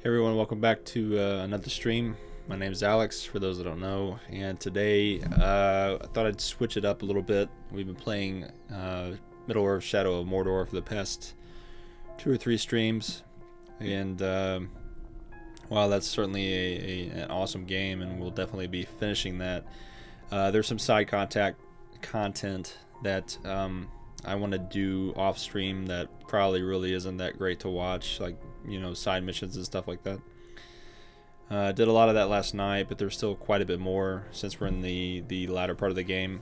Hey everyone, welcome back to another stream. My name is Alex, for those that don't know, and today I thought I'd switch it up a little bit. We've been playing Middle-earth: Shadow of Mordor for the past 2 or 3 streams, and while that's certainly an awesome game, and we'll definitely be finishing that, there's some side content that I want to do off stream that probably really isn't that great to watch, like, you know, side missions and stuff like that. Did a lot of that last night, but there's still quite a bit more since we're in the latter part of the game.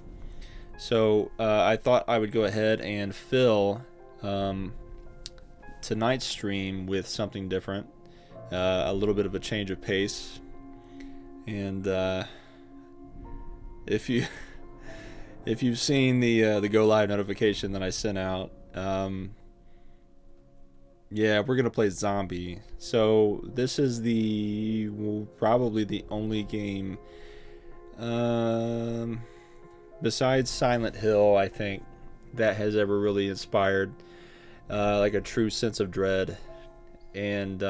So I thought I would go ahead and fill tonight's stream with something different, a little bit of a change of pace, and if you if you've seen the go live notification that I sent out, yeah, we're gonna play Zombie. So this is probably the only game, besides Silent Hill, I think, that has ever really inspired like a true sense of dread. And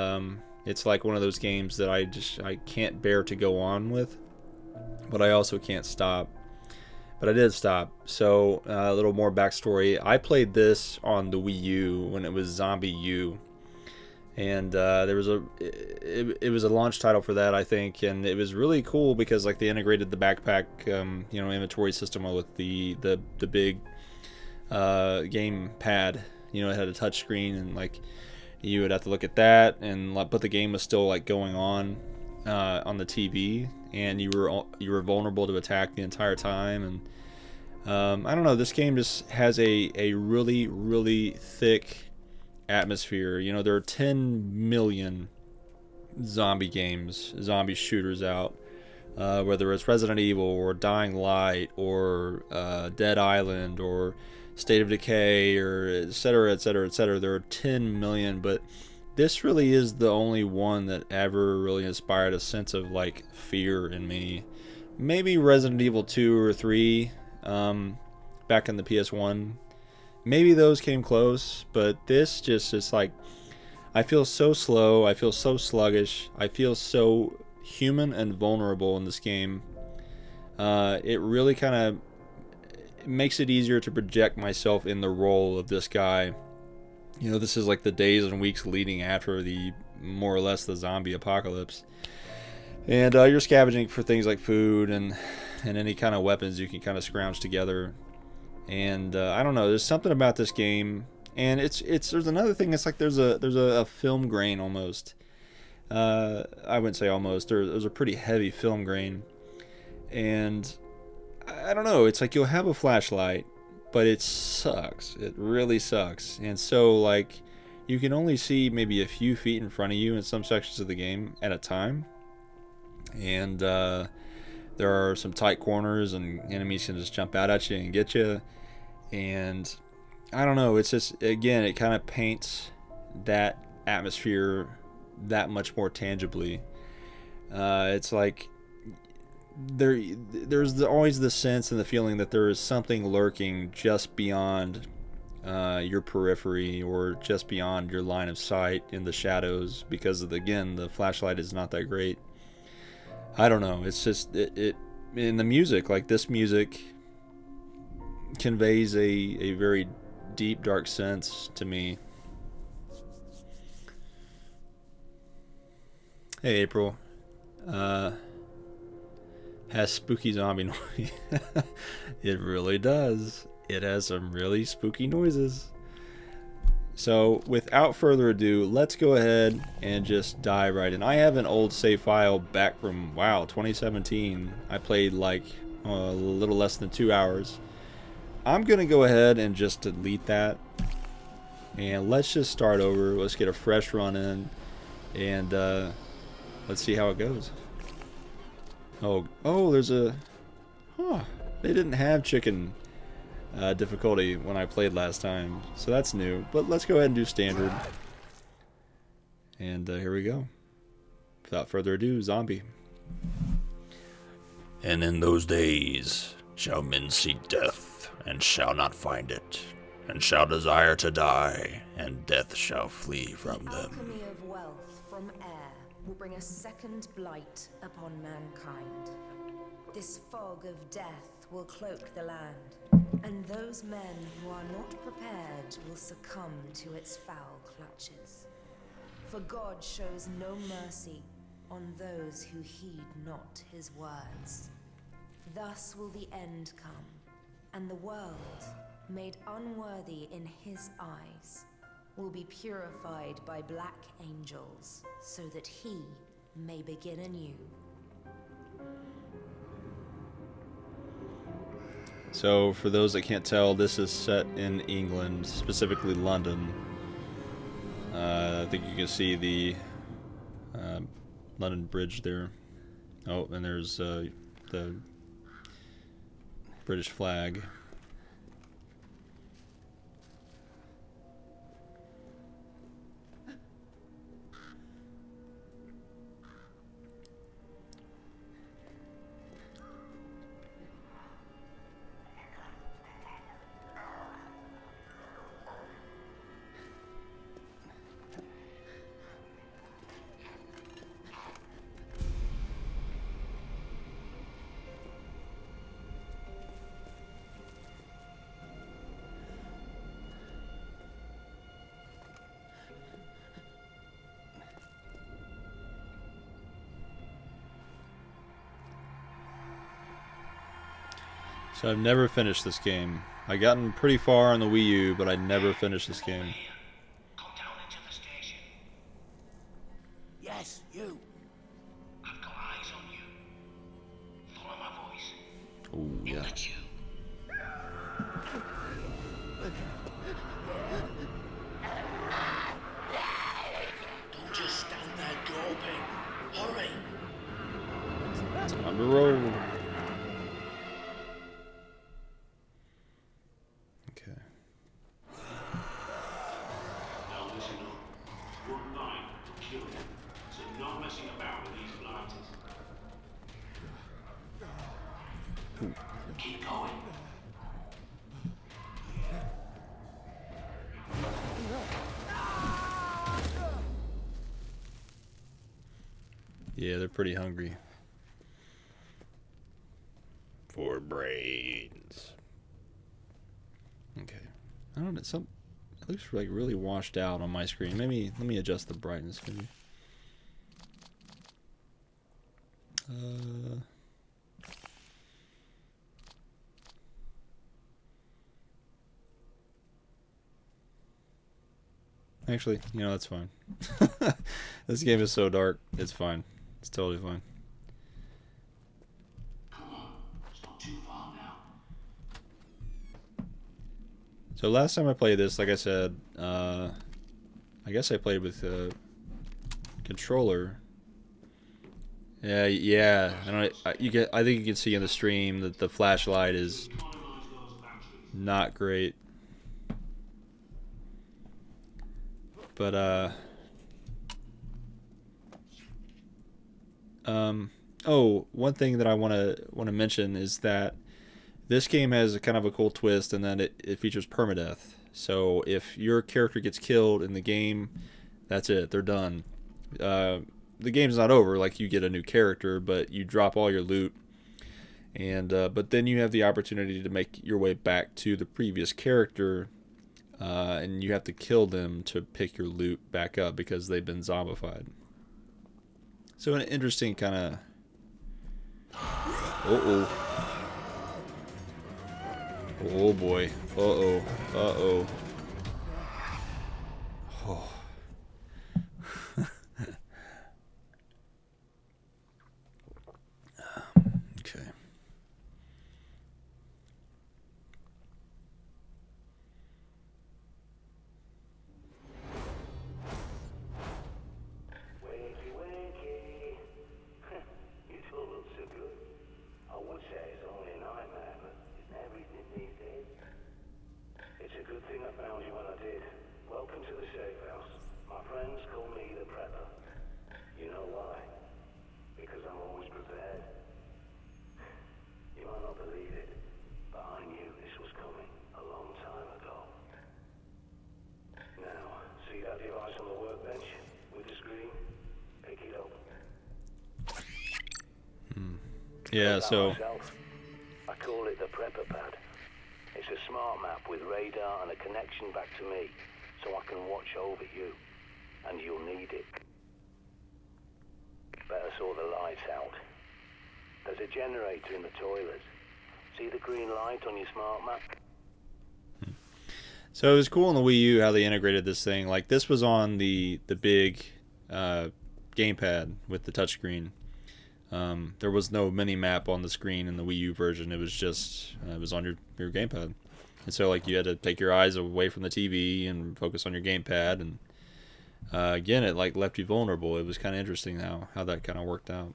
it's like one of those games that I can't bear to go on with, but I also can't stop. But I did stop. So a little more backstory. I played this on the Wii U when it was Zombie U, and there was it was a launch title for that, I think, and it was really cool because like they integrated the backpack, you know, inventory system with the big game pad. You know, it had a touch screen, and like you would have to look at that, and but the game was still like going on the TV, and you were vulnerable to attack the entire time. And I don't know, this game just has a really thick atmosphere. You know, there are 10 million zombie shooters out, whether it's Resident Evil or Dying Light or Dead Island or State of Decay or etc etc etc. There are 10 million, but this really is the only one that ever really inspired a sense of like fear in me. Maybe Resident Evil 2 or 3, back in the PS1. Maybe those came close, but this just is like, I feel so slow, I feel so sluggish, I feel so human and vulnerable in this game. It really kind of makes it easier to project myself in the role of this guy. You know, this is like the days and weeks leading after the, more or less, the zombie apocalypse. And you're scavenging for things like food and any kind of weapons you can kind of scrounge together. And I don't know, there's something about this game. And there's another thing, it's like there's a film grain almost. I wouldn't say almost, there's a pretty heavy film grain. And I don't know, it's like you'll have a flashlight, but it sucks. It really sucks. And so, like, you can only see maybe a few feet in front of you in some sections of the game at a time. And there are some tight corners, and enemies can just jump out at you and get you. And I don't know, it's just, again, it kind of paints that atmosphere that much more tangibly. It's like there's always the sense and the feeling that there is something lurking just beyond your periphery, or just beyond your line of sight in the shadows, because again, the flashlight is not that great. I don't know, it's just it in the music, like this music conveys a very deep, dark sense to me. Hey April, has spooky zombie noise. It really does. It has some really spooky noises. So without further ado, let's go ahead and just dive right in. I have an old save file back from, wow, 2017. I played like a little less than 2 hours. I'm gonna go ahead and just delete that, and let's just start over. Let's get a fresh run in, and let's see how it goes. Oh, there's a... Huh. They didn't have chicken difficulty when I played last time, so that's new. But let's go ahead and do standard. And here we go. Without further ado, Zombie. And in those days shall men see death, and shall not find it. and shall desire to die, and death shall flee from The them. alchemy of wealth from air will bring a second blight upon mankind. This fog of death will cloak the land, and those men who are not prepared will succumb to its foul clutches. For God shows no mercy on those who heed not his words. Thus will the end come, and the world, made unworthy in his eyes, will be purified by black angels, so that he may begin anew. So, for those that can't tell, this is set in England, specifically London. I think you can see the London Bridge there. Oh, and there's the British flag. So I've never finished this game. I gotten pretty far on the Wii U, but I never finished this game. Come down into the station. Yes, you. I've got eyes on you. Follow my voice. Oh yeah. The tube. Don't just stand there gawping. Hurry. Time to roll. Okay. Now listen up. One line to kill you. So no messing about with these blighters. Keep going. Yeah, they're pretty hungry. For brains. Okay. I don't know. It looks like really washed out on my screen. Maybe let me adjust the brightness. Maybe. Actually, you know, that's fine. This game is so dark. It's fine. It's totally fine. Come on. It's not too far now. So last time I played this, like I said, I guess I played with a controller. Yeah. I think you can see in the stream that the flashlight is Economize those batteries. not great. But oh, one thing that I want to mention is that this game has a kind of a cool twist, and that it features permadeath. So if your character gets killed in the game, that's it. They're done. The game's not over. Like, you get a new character, but you drop all your loot, and but then you have the opportunity to make your way back to the previous character, and you have to kill them to pick your loot back up because they've been zombified. So an interesting kind of. Oh boy. Uh-oh. Oh. Okay. Wakey, wakey. You still look so good. I would say it's only a nightmare, but isn't everything these days? It's a good thing I found you when I did. Welcome to the safe house. Yeah, Built that so myself. I call it the prepper pad. It's a smart map with radar and a connection back to me, so I can watch over you. And you'll need it. Better sort the lights out. There's a generator in the toilets. See the green light on your smart map? so it was cool in the Wii U how they integrated this thing. Like this was on the big gamepad with the touchscreen. There was no mini map on the screen in the Wii U version. It was just it was on your gamepad, and so like you had to take your eyes away from the TV and focus on your gamepad. And again, it like left you vulnerable. It was kind of interesting how that kind of worked out.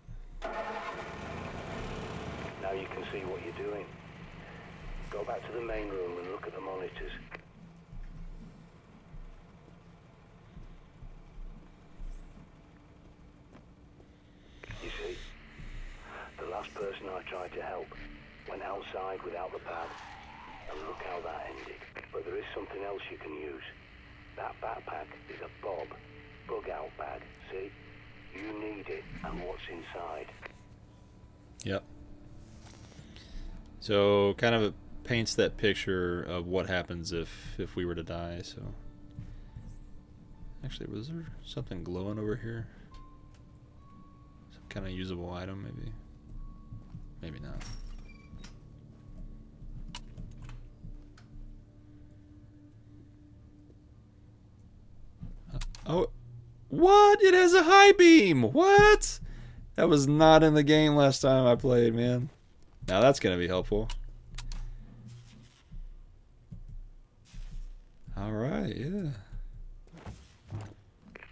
Now you can see what you're doing. Go back to the main room and look at the monitors. You see? The last person I tried to help went outside without the pad. And look how that ended. But there is something else you can use. That backpack is a bug out bag, see? You need it and what's inside. Yep. So kind of paints that picture of what happens if we were to die. So actually, was there something glowing over here? Some kind of usable item, maybe. Maybe not. Oh, what? It has a high beam. What? That was not in the game last time I played, man. Now that's gonna be helpful. All right, yeah.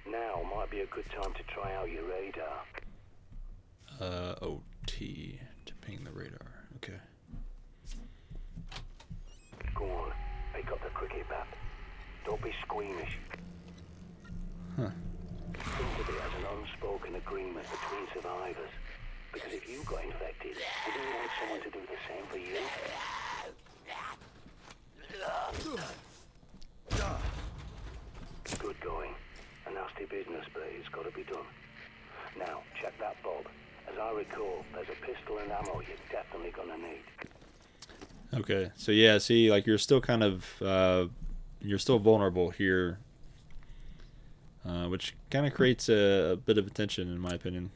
Now might be a good time to try out your radar. OT to ping the radar. Okay. Go on, pick up the cricket bat. Don't be squeamish. Huh. Think of it as an unspoken agreement between survivors. Because if you got infected, wouldn't you want someone to do the same for you? Good going. A nasty business, but it's got to be done. Now, check that bob. As I recall, there's a pistol and ammo you're definitely gonna need. Okay, so yeah, see, like you're still kind of you're still vulnerable here, which kind of creates a bit of tension, in my opinion.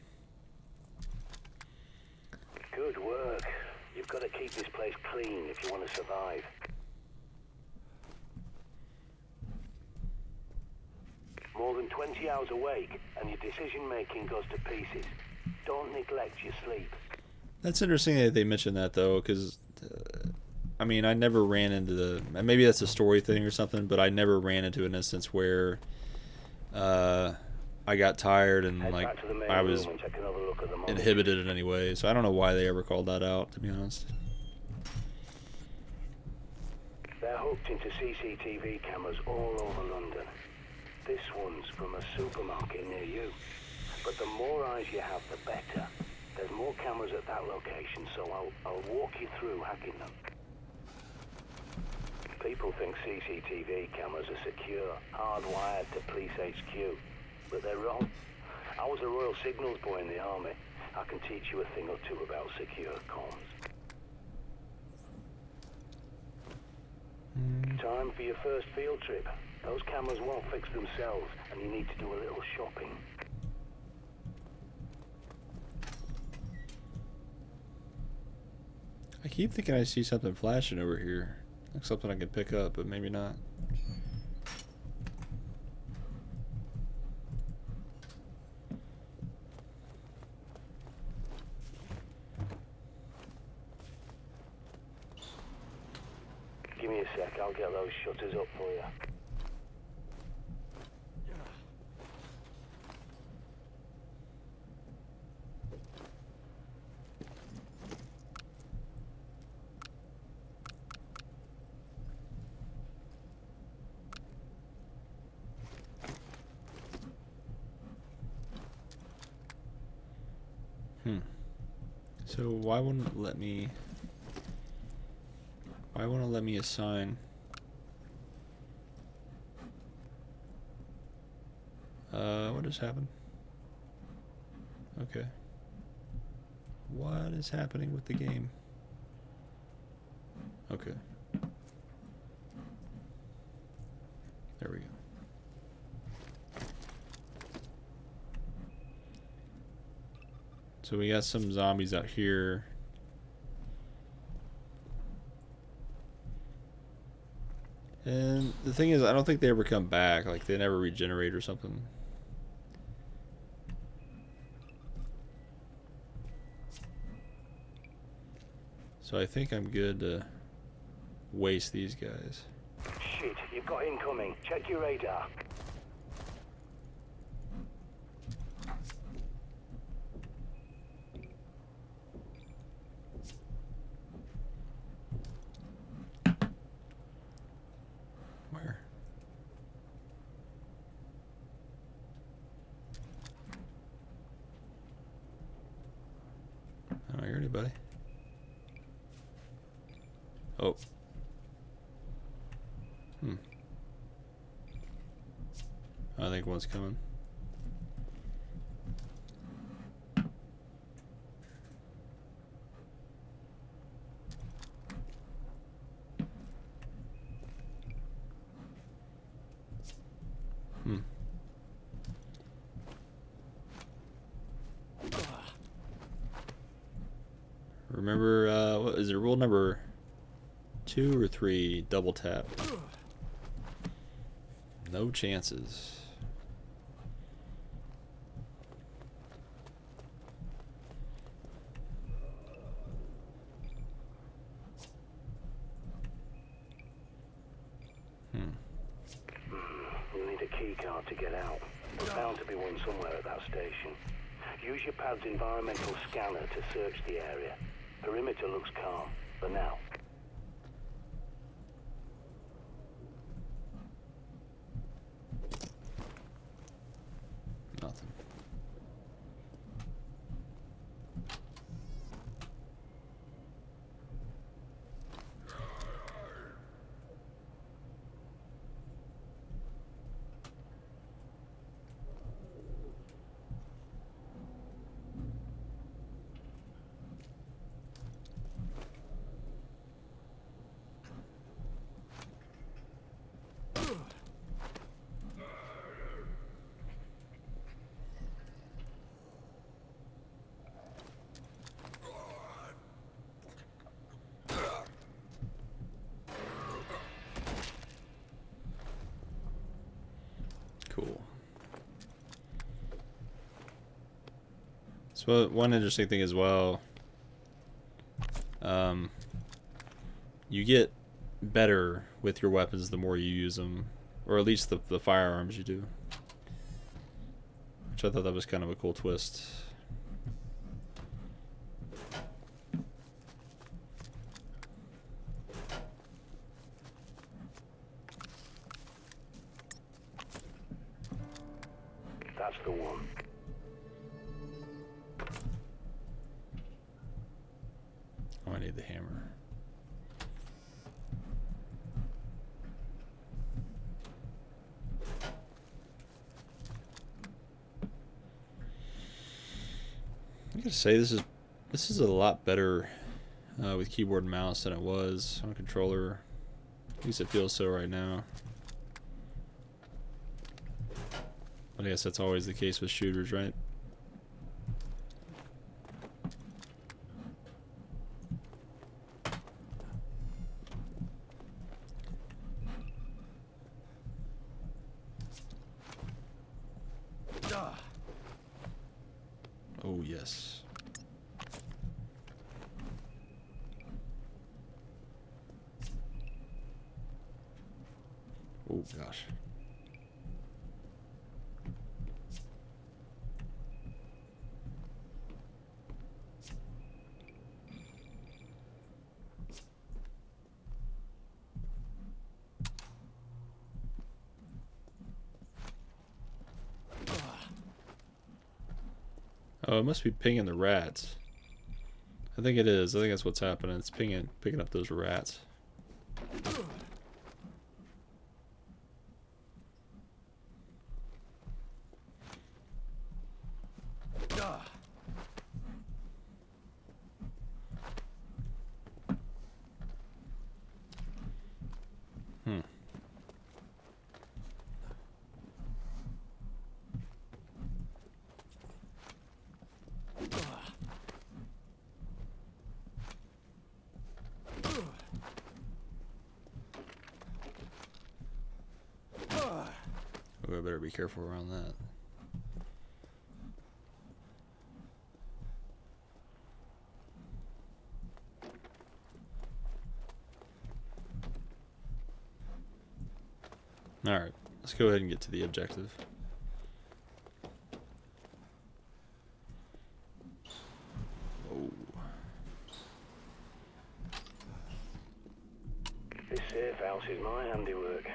Good work. You've got to keep this place clean if you want to survive. More than 20 hours awake, and your decision-making goes to pieces. Don't neglect your sleep. That's interesting that they mentioned that, though, because, I mean, I never ran into the... Maybe that's a story thing or something, but I never ran into an instance where I got tired and, like, I was inhibited in any way. So I don't know why they ever called that out, to be honest. They're hooked into CCTV cameras all over London. This one's from a supermarket near you. But the more eyes you have, the better. There's more cameras at that location, so I'll walk you through hacking them. People think CCTV cameras are secure, hardwired to police HQ. But they're wrong. I was a Royal Signals boy in the army. I can teach you a thing or two about secure comms. Time for your first field trip. Those cameras won't fix themselves, and you need to do a little shopping. I keep thinking I see something flashing over here. Like something I can pick up, but maybe not. Give me a sec, I'll get those shutters up for you. So why wouldn't it let me... Why won't it let me assign... what just happened? Okay. What is happening with the game? Okay. There we go. So we got some zombies out here. And the thing is, I don't think they ever come back. Like, they never regenerate or something. So I think I'm good to waste these guys. Shit, you've got incoming. Check your radar. Where? I don't hear anybody. Oh. I think one's coming. Remember, what is it, rule number 2 or 3? Double tap. No chances. You'll need a key card to get out. There's bound to be one somewhere at that station. Use your pad's environmental scanner to search the area. Perimeter looks calm, for now. Nothing. Cool. So one interesting thing as well, you get better with your weapons the more you use them, or at least the firearms you do, which I thought that was kind of a cool twist. That's the one. Oh, I need the hammer. I gotta say, this is a lot better with keyboard and mouse than it was on a controller. At least it feels so right now. But I guess that's always the case with shooters, right? Oh, yes. Oh, gosh. Oh, it must be pinging the rats. I think it is. I think that's what's happening. It's picking up those rats. better be careful around that. Alright, let's go ahead and get to the objective. Oh. This safe house is my handiwork.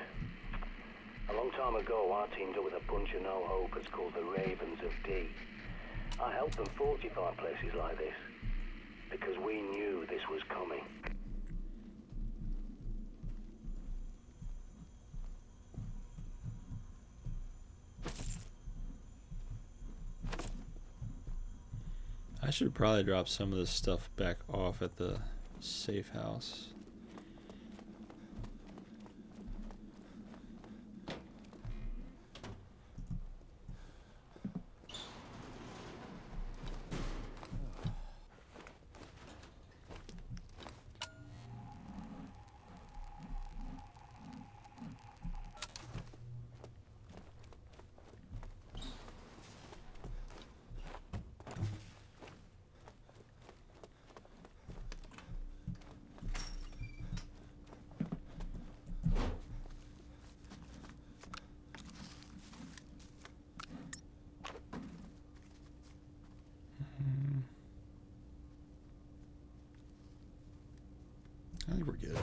A long time ago, I teamed up with a bunch of no-hopers called the Ravens of D. I helped them fortify places like this, because we knew this was coming. I should probably drop some of this stuff back off at the safe house. I think we're good.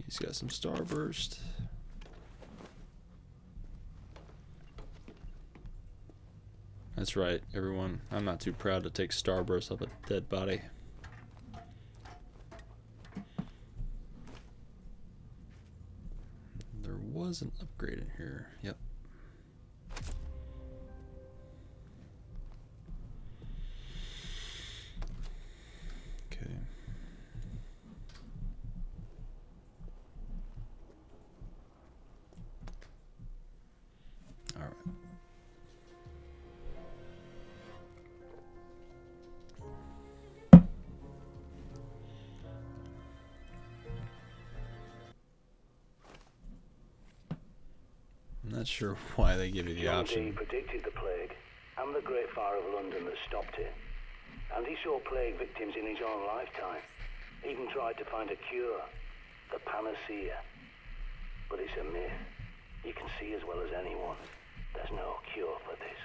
He's got some starburst. That's right, everyone. I'm not too proud to take starburst off a dead body. There was an upgrade in here. Yep. Okay. All right. I'm not sure why they give you the Zombi option. predicted the plague and the Great Fire of London that stopped it. And he saw plague victims in his own lifetime. Even tried to find a cure, the panacea. But it's a myth. You can see as well as anyone. There's no cure for this.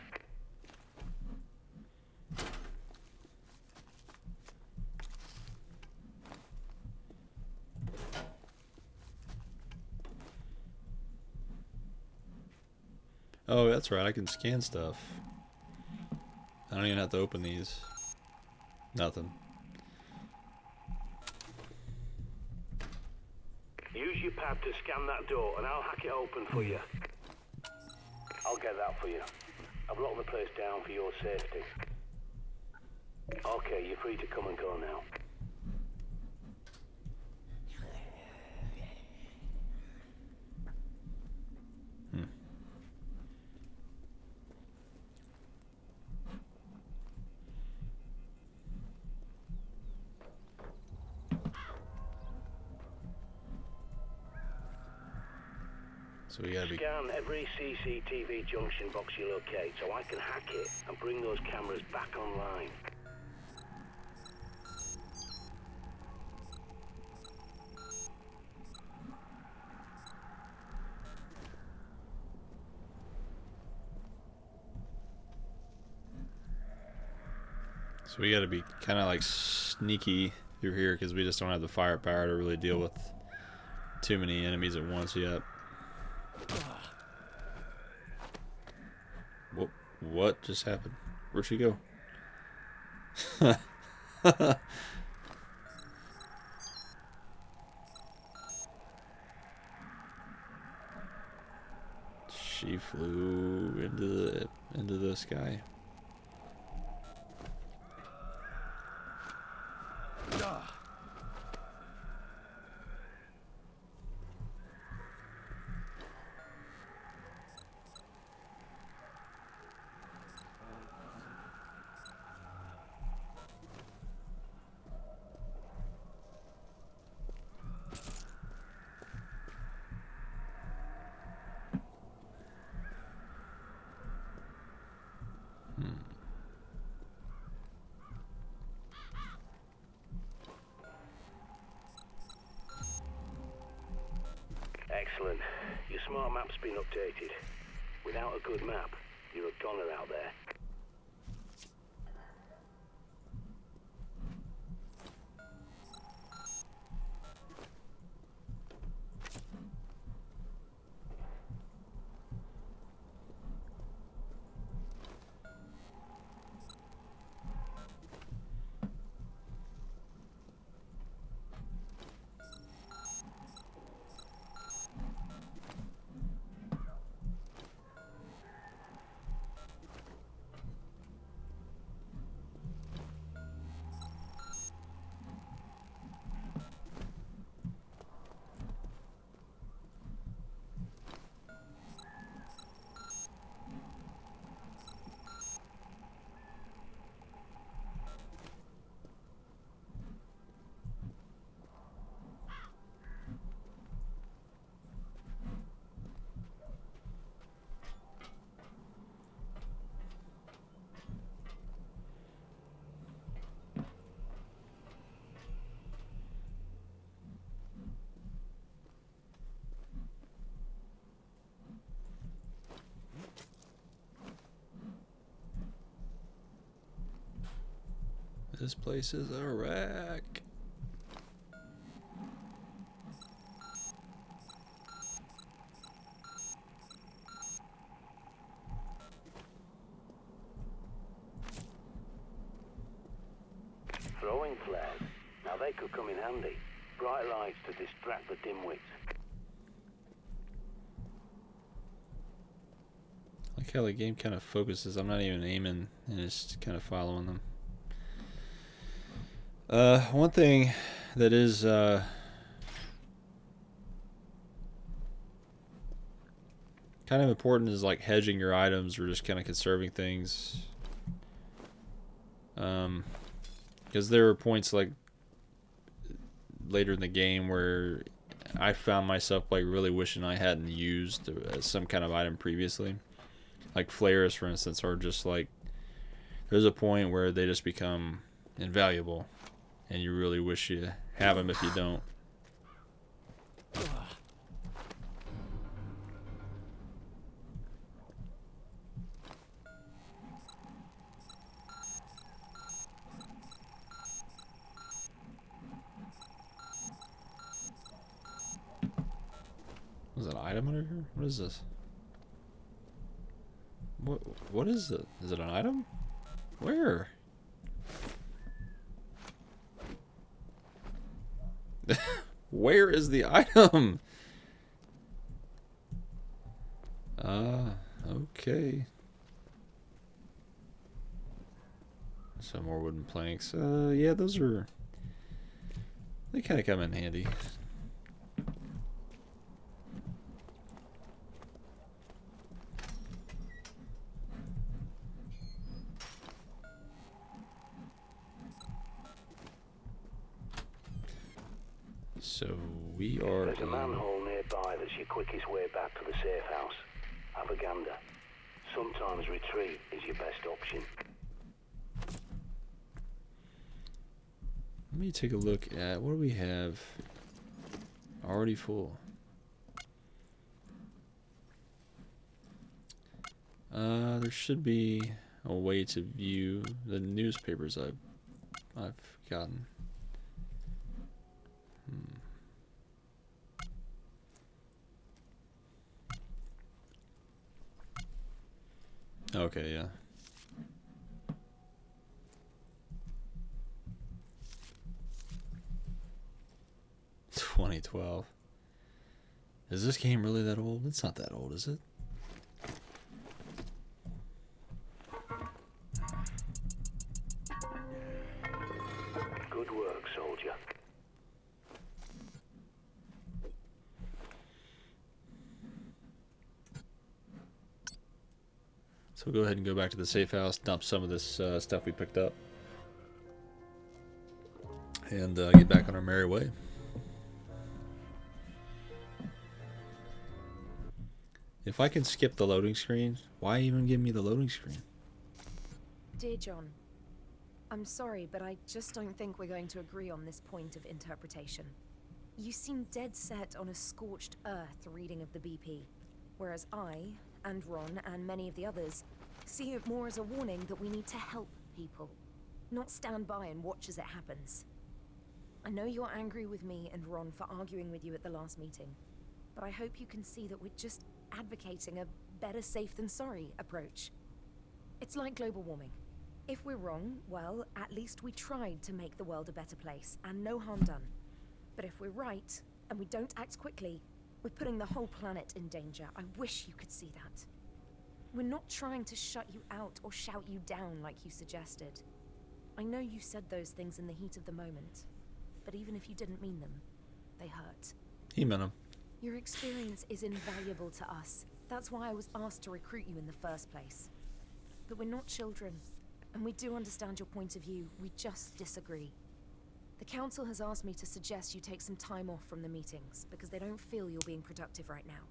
Oh, that's right. I can scan stuff. I don't even have to open these. Nothing. Use your pad to scan that door and I'll hack it open for you. I'll get that for you. I've locked the place down for your safety. Okay, you're free to come and go now. So we gotta be. Scan every CCTV junction box you locate so I can hack it and bring those cameras back online. So we gotta be kind of like sneaky through here because we just don't have the firepower to really deal with too many enemies at once yet. What just happened? Where'd she go? She flew into the sky. Excellent. Your smart map's been updated. Without a good map, you're a goner out there. This place is a wreck. Throwing flares. Now they could come in handy. Bright lights to distract the dimwits. I like how the game kind of focuses. I'm not even aiming and it's kind of following them. One thing that is kind of important is like hedging your items or just kind of conserving things. Because there were points like later in the game where I found myself like really wishing I hadn't used some kind of item previously. Like flares, for instance, are just like, there's a point where they just become invaluable. And you really wish you have them if you don't. Was that an item under here? What is this? What is it? Is it an item? Where? Where is the item? Okay. Some more wooden planks. Yeah, those are... They kind of come in handy. So we are. There's a manhole nearby that's your quickest way back to the safe house. Have a gander. Sometimes retreat is your best option. Let me take a look at what do we have already full. There should be a way to view the newspapers I've gotten. Okay, yeah. "2012. Is this game really that old? It's not that old, is it? Good work, soldier. So we'll go ahead and go back to the safe house, dump some of this stuff we picked up, and get back on our merry way. If I can skip the loading screen, why even give me the loading screen? Dear John, I'm sorry, but I just don't think we're going to agree on this point of interpretation. You seem dead set on a scorched earth reading of the BP, whereas I, and Ron, and many of the others, see it more as a warning that we need to help people, not stand by and watch as it happens. I know you're angry with me and Ron for arguing with you at the last meeting, but I hope you can see that we're just advocating a better safe than sorry approach. It's like global warming. If we're wrong, well, at least we tried to make the world a better place, and no harm done. But if we're right, and we don't act quickly, we're putting the whole planet in danger. I wish you could see that. We're not trying to shut you out or shout you down like you suggested. I know you said those things in the heat of the moment, but even if you didn't mean them, they hurt. He meant him. Your experience is invaluable to us. That's why I was asked to recruit you in the first place. But we're not children, and we do understand your point of view. We just disagree. The council has asked me to suggest you take some time off from the meetings because they don't feel you're being productive right now.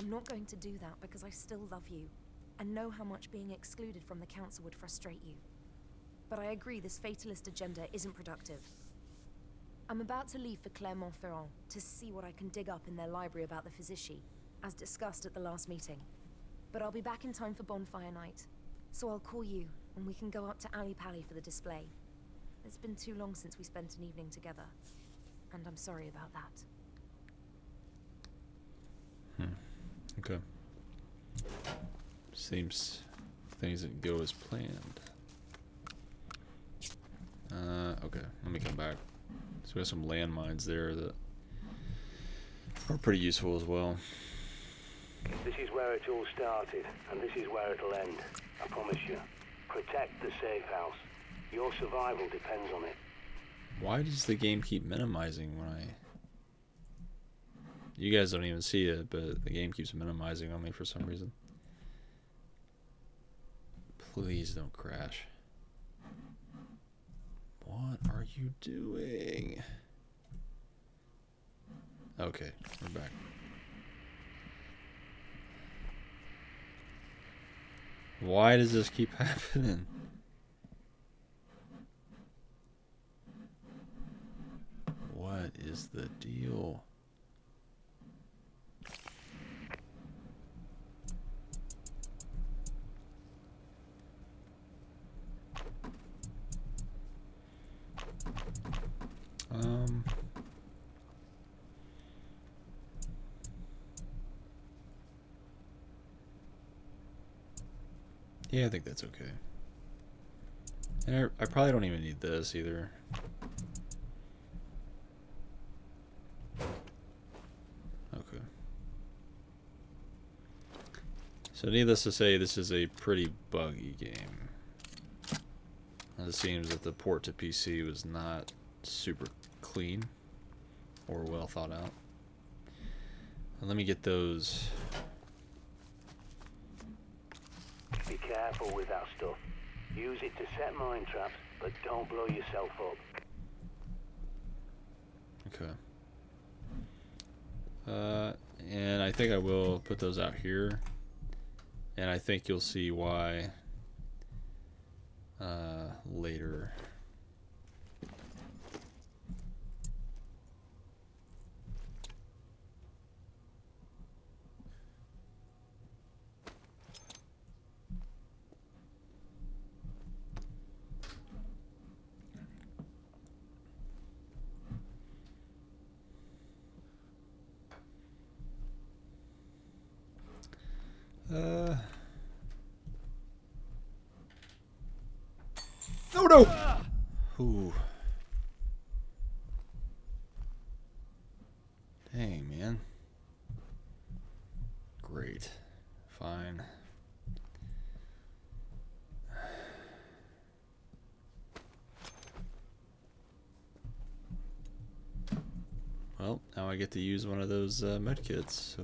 I'm not going to do that because I still love you and know how much being excluded from the council would frustrate you. But I agree this fatalist agenda isn't productive. I'm about to leave for Clermont-Ferrand to see what I can dig up in their library about the Physician, as discussed at the last meeting. But I'll be back in time for bonfire night, so I'll call you and we can go up to Ali Pali for the display. It's been too long since we spent an evening together, and I'm sorry about that. Okay. Seems things didn't go as planned. Okay, let me come back. So we have some landmines there that are pretty useful as well. This is where it all started, and this is where it'll end. I promise you. Protect the safe house. Your survival depends on it. Why does the game keep minimizing when I... You guys don't even see it, but the game keeps minimizing on me for some reason. Please don't crash. What are you doing? Okay, we're back. Why does this keep happening? What is the deal? Yeah, I think that's okay. And I probably don't even need this either. Okay. So needless to say, this is a pretty buggy game. It seems that the port to PC was not super clean or well thought out. And let me get those. Be careful with that stuff. Use it to set mine traps, but don't blow yourself up. Okay. And I think I will put those out here. And I think you'll see why later. no, no! Ooh. Dang, man. Great. Fine. Well, now I get to use one of those medkits, so...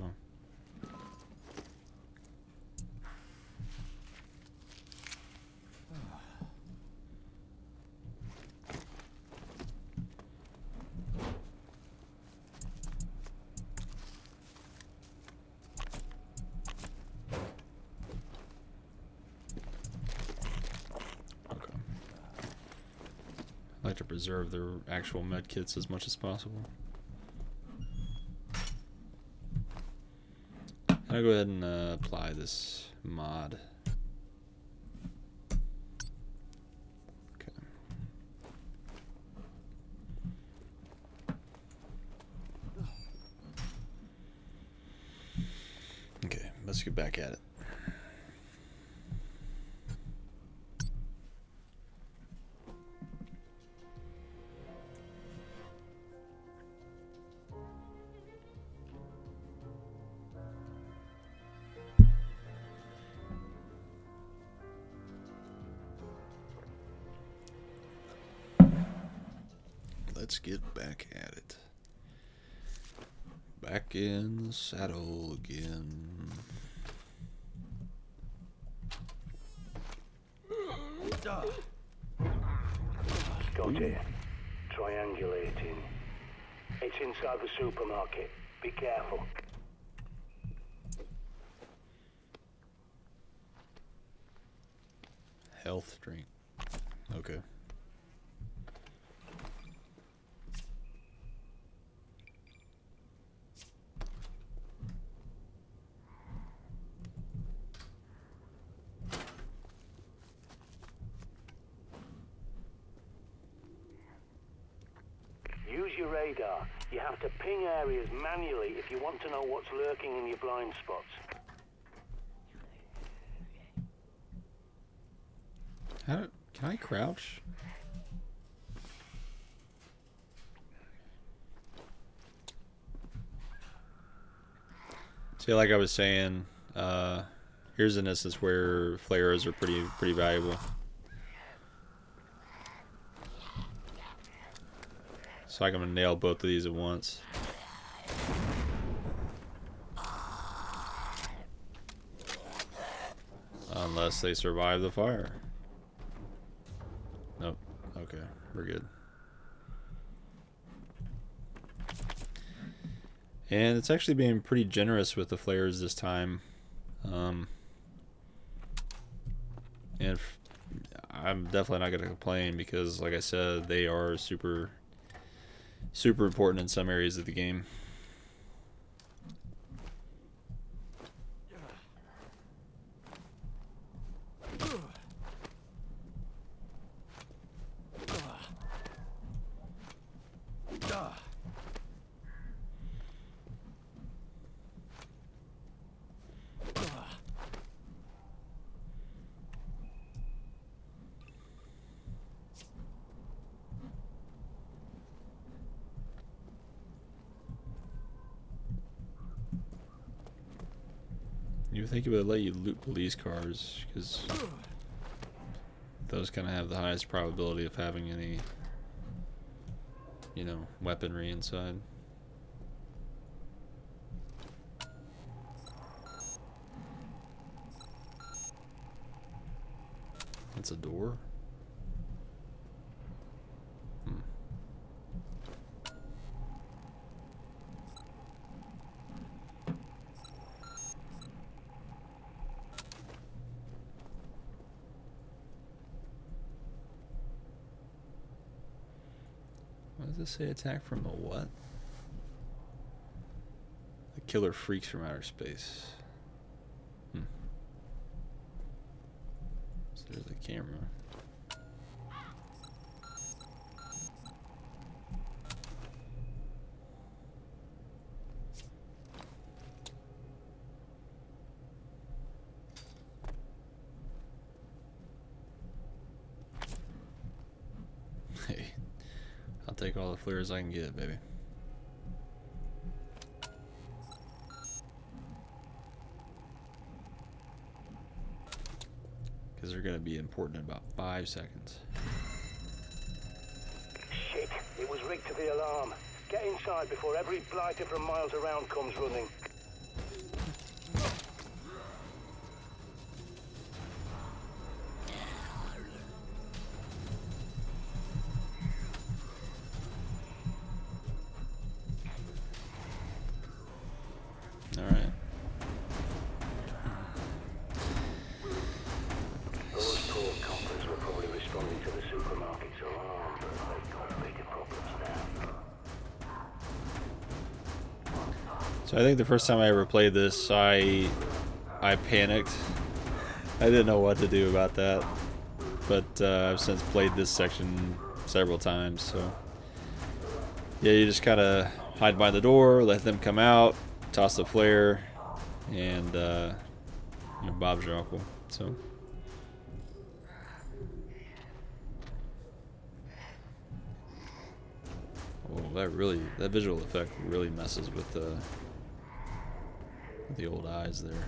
Okay. I like to preserve their actual medkits as much as possible. I'll go ahead and apply this mod. Okay. Okay, let's get back at it. Let's get back at it. Back in the saddle again. Got it. Triangulating. It's inside the supermarket. Be careful. Health drink. Okay. Use your radar. You have to ping areas manually if you want to know what's lurking in your blind spots. Can I crouch? See, like I was saying, here's an instance where flares are pretty valuable. So I'm gonna nail both of these at once. Unless they survive the fire. Nope. Okay, we're good. And it's actually being pretty generous with the flares this time. And I'm definitely not going to complain because, like I said, they are super important in some areas of the game. You would think it would let you loot police cars, because those kind of have the highest probability of having any, you know, weaponry inside. That's a door? What does this say? Attack from a what? The killer freaks from outer space. So there's the camera. flare as I can get, baby. Because they're going to be important in about 5 seconds. Shit, it was rigged to the alarm. Get inside before every blighter from miles around comes running. Alright. Those poor coppers were probably responding to the supermarket's alarm, but they've got bigger problems now. So I think the first time I ever played this, I panicked. I didn't know what to do about that. But I've since played this section several times, so yeah, you just kind of hide by the door, let them come out, toss the flare, and you know, Bob's your uncle. So oh, that visual effect really messes with the old eyes there.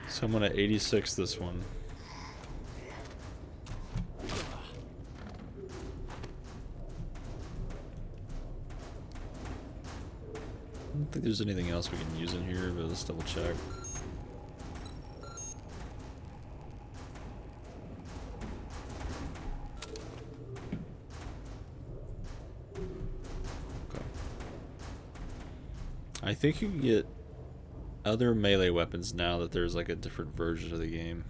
So I'm gonna 86 this one. I don't think there's anything else we can use in here, but let's double check. Okay. I think you can get other melee weapons now that there's like a different version of the game.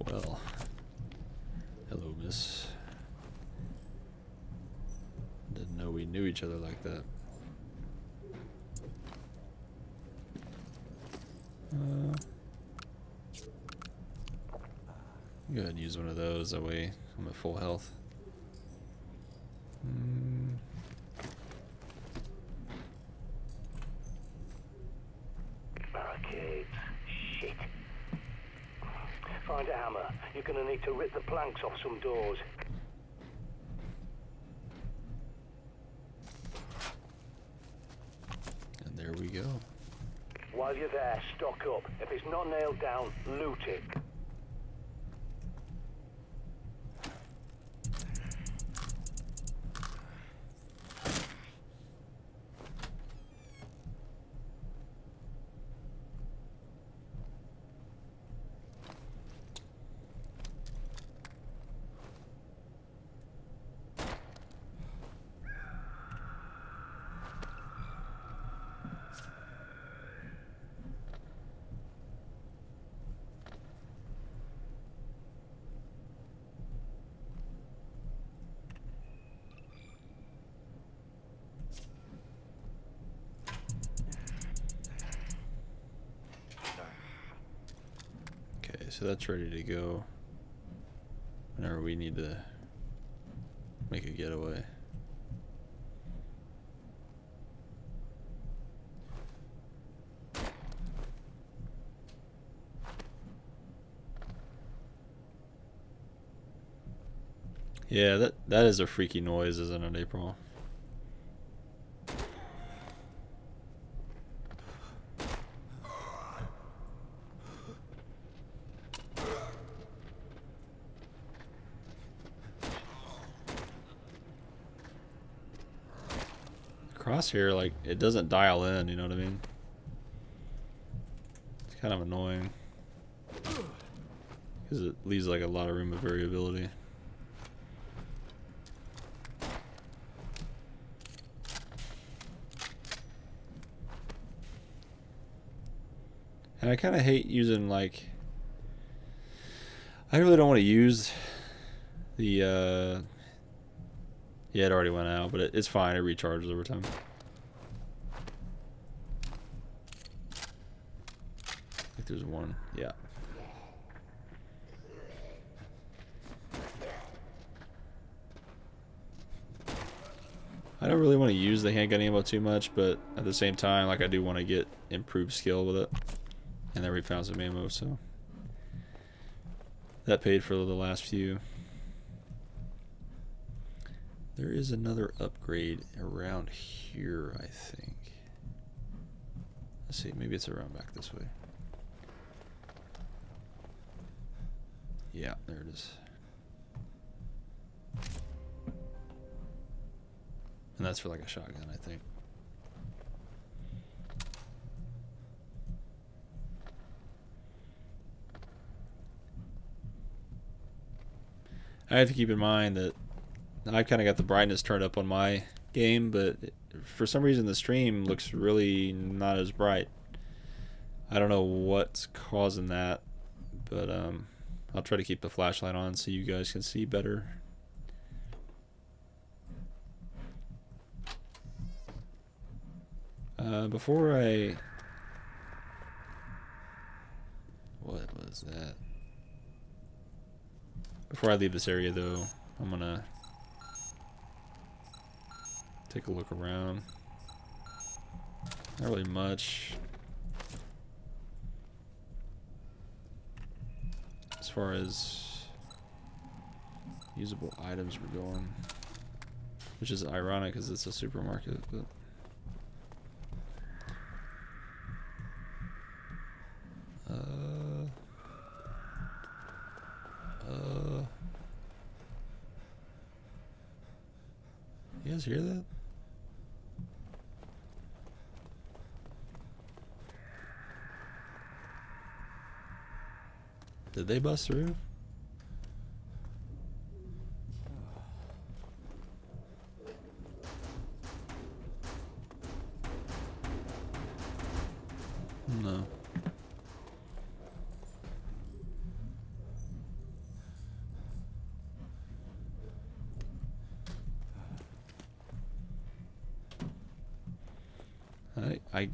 Well, hello, miss. Didn't know we knew each other like that. Go ahead and use one of those, that way I'm at full health. Barricades. Shit. Find a hammer. You're gonna need to rip the planks off some doors. And there we go. While you're there, stock up. If it's not nailed down, loot it. Okay, so that's ready to go whenever we need to make a getaway. Yeah, that is a freaky noise, isn't it, April? Crosshair, like, it doesn't dial in, you know what I mean? It's kind of annoying because it leaves like a lot of room of variability. And I kind of hate using, like, I really don't want to use the, yeah, it already went out, but it's fine, it recharges over time. I think there's one, yeah. I don't really want to use the handgun ammo too much, but at the same time, like I do want to get improved skill with it. And then we found some ammo, so that paid for the last few. There is another upgrade around here, I think. Let's see, maybe it's around back this way. Yeah, there it is. And that's for like a shotgun, I think. I have to keep in mind that I've kind of got the brightness turned up on my game, but for some reason the stream looks really not as bright. I don't know what's causing that, but I'll try to keep the flashlight on so you guys can see better. Before I... What was that? Before I leave this area though, I'm gonna take a look around. Not really much as far as usable items we're going, which is ironic because it's a supermarket, but you guys hear that? Did they bust through? No. I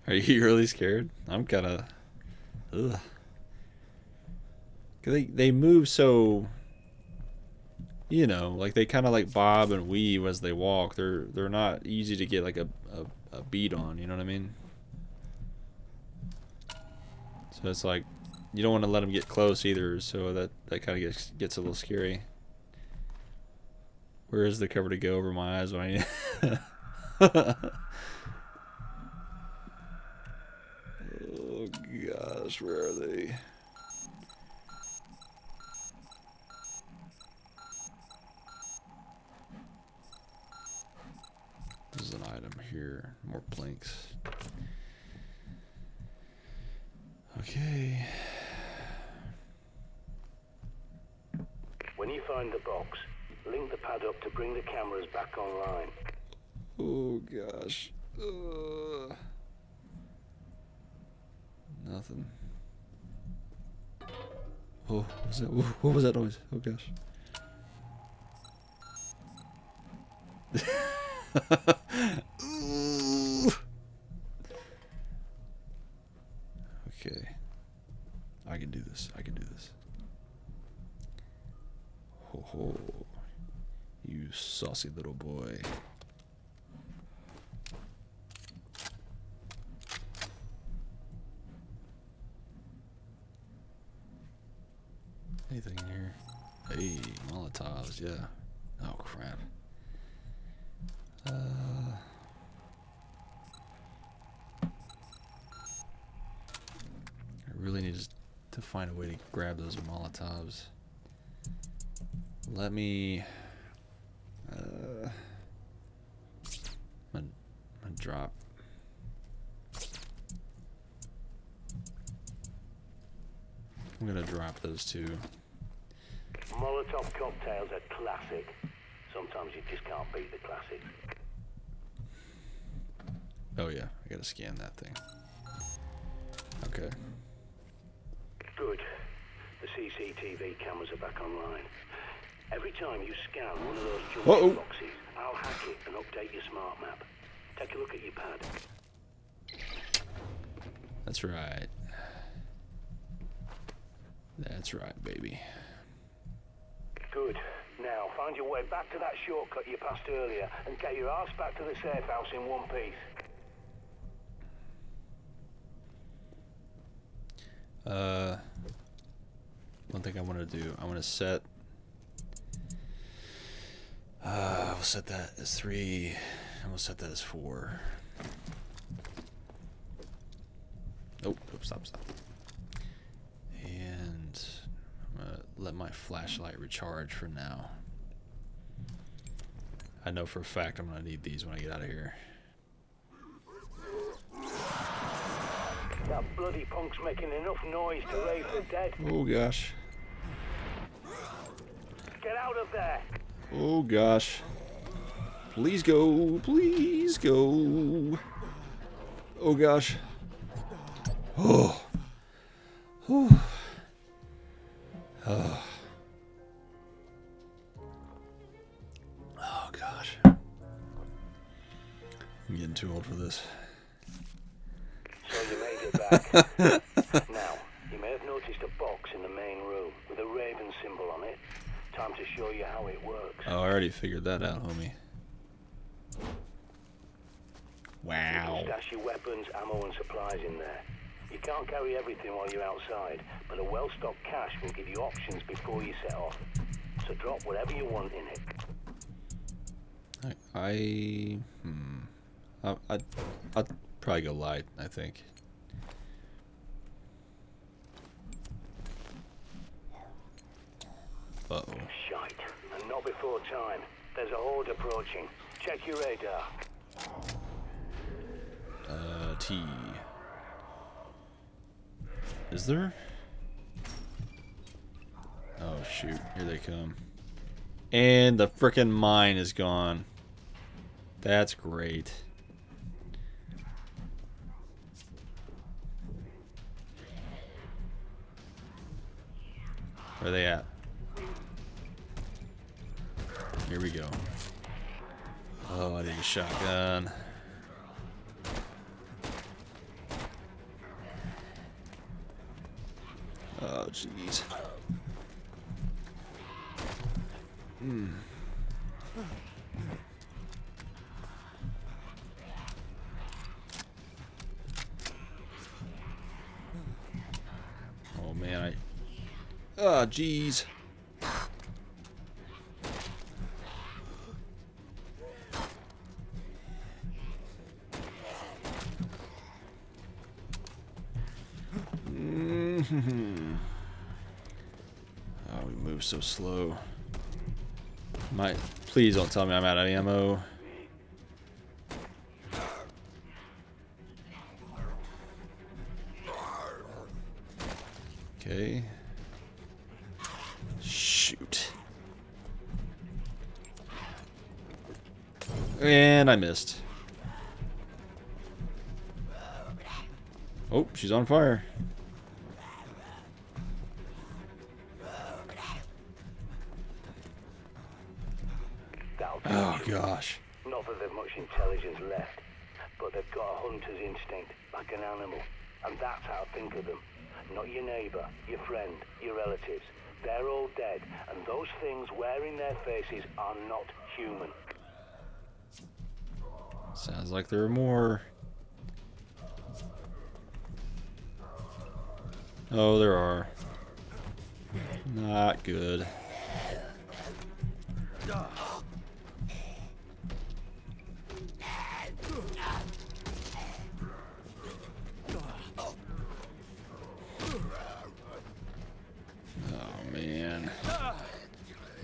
Are you really scared? I'm kind of ugh. They move so, you know, like they kind of like bob and weave as they walk. They're not easy to get like a beat on, you know what I mean? So it's like you don't want to let them get close either, so that kind of gets a little scary. Where is the cover to go over my eyes when I need Oh gosh, where are they? There's an item here, more planks. Okay. When you find the box, link the pad up to bring the cameras back online. Oh gosh. Nothing. Oh, what was that noise? Oh gosh. Okay. I can do this. I can do this. Ho ho. You saucy little boy. Anything in here? Hey, Molotovs, yeah. Oh crap. I really need to find a way to grab those Molotovs. Let me I'm gonna drop. I'm gonna drop those two. Molotov cocktails are classic. Sometimes you just can't beat the classics. Oh yeah, I gotta scan that thing. Okay. Good. The CCTV cameras are back online. Every time you scan one of those junction boxes, I'll hack it and update your smart map. Take a look at your pad. That's right. That's right, baby. Good. Now, find your way back to that shortcut you passed earlier and get your ass back to the safe house in one piece. One thing I want to do, I want to set. We'll set that as 3, and we'll set that as 4. Nope, stop. And I'm gonna let my flashlight recharge for now. I know for a fact I'm gonna need these when I get out of here. That bloody punk's making enough noise to raise the dead. Oh gosh. Get out of there! Oh gosh. Please go. Please go. Oh gosh. Oh. Oh. Oh. Oh gosh. I'm getting too old for this. So you made it back. Now, you may have noticed a box in the main room with a raven symbol on it. Time to show you how it works. Oh, I already figured that out, homie. Wow. You can stash your weapons, ammo and supplies in there. You can't carry everything while you're outside, but a well-stocked cache will give you options before you set off. So drop whatever you want in it. I'd probably go light, I think. Uh-oh. Shite. And not before time. There's a horde approaching. Check your radar. T. Is there? Oh shoot, here they come. And the frickin' mine is gone. That's great. Where are they at? Here we go. Oh, I need a shotgun. Oh, jeez. Oh, man, oh, jeez. Oh, we move so slow. Please don't tell me I'm out of ammo. Okay. Shoot. And I missed. Oh, she's on fire. Oh gosh. Not that they've much intelligence left, but they've got a hunter's instinct, like an animal. And that's how I think of them. Not your neighbor, your friend, your relatives. They're all dead, and those things wearing their faces are not human. Sounds like there are more. Oh, there are. Not good. Oh, man.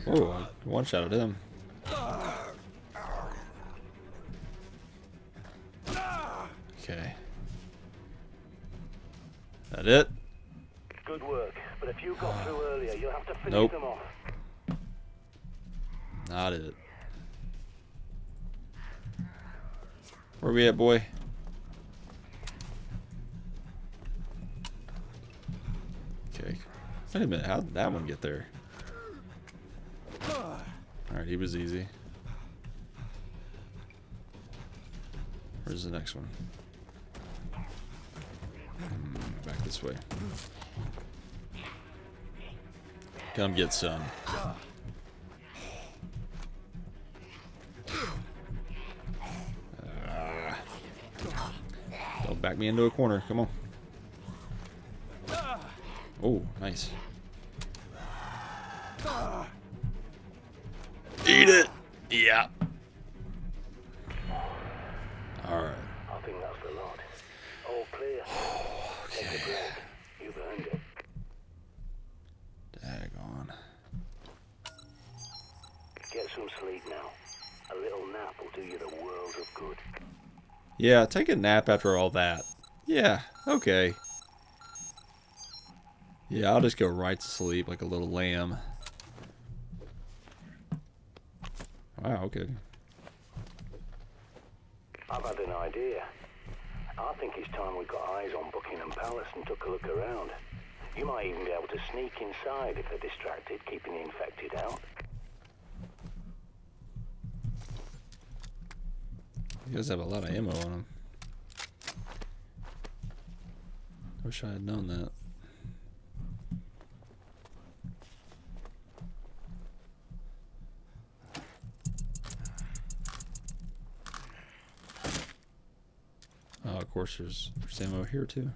Oh, I one-shotted him. Okay. That it? Good work, but if you got through earlier, you'll have to finish Nope. them off. Not it. Where we at, boy? Okay. Wait a minute, how did that one get there? Alright, he was easy. Where's the next one? Back this way. Come get some. Back me into a corner. Come on. Oh, nice. Eat it. Yeah. All right. I think that's the lot. All clear. Take a break. You've earned it. Daggone. Get some sleep now. A little nap will do you the world of good. Yeah, take a nap after all that. Yeah, okay. Yeah, I'll just go right to sleep like a little lamb. Wow, okay. I've had an idea. I think it's time we got eyes on Buckingham Palace and took a look around. You might even be able to sneak inside if they're distracted, keeping the infected out. You guys have a lot of ammo on them. Wish I had known that. Oh, of course, there's ammo here too.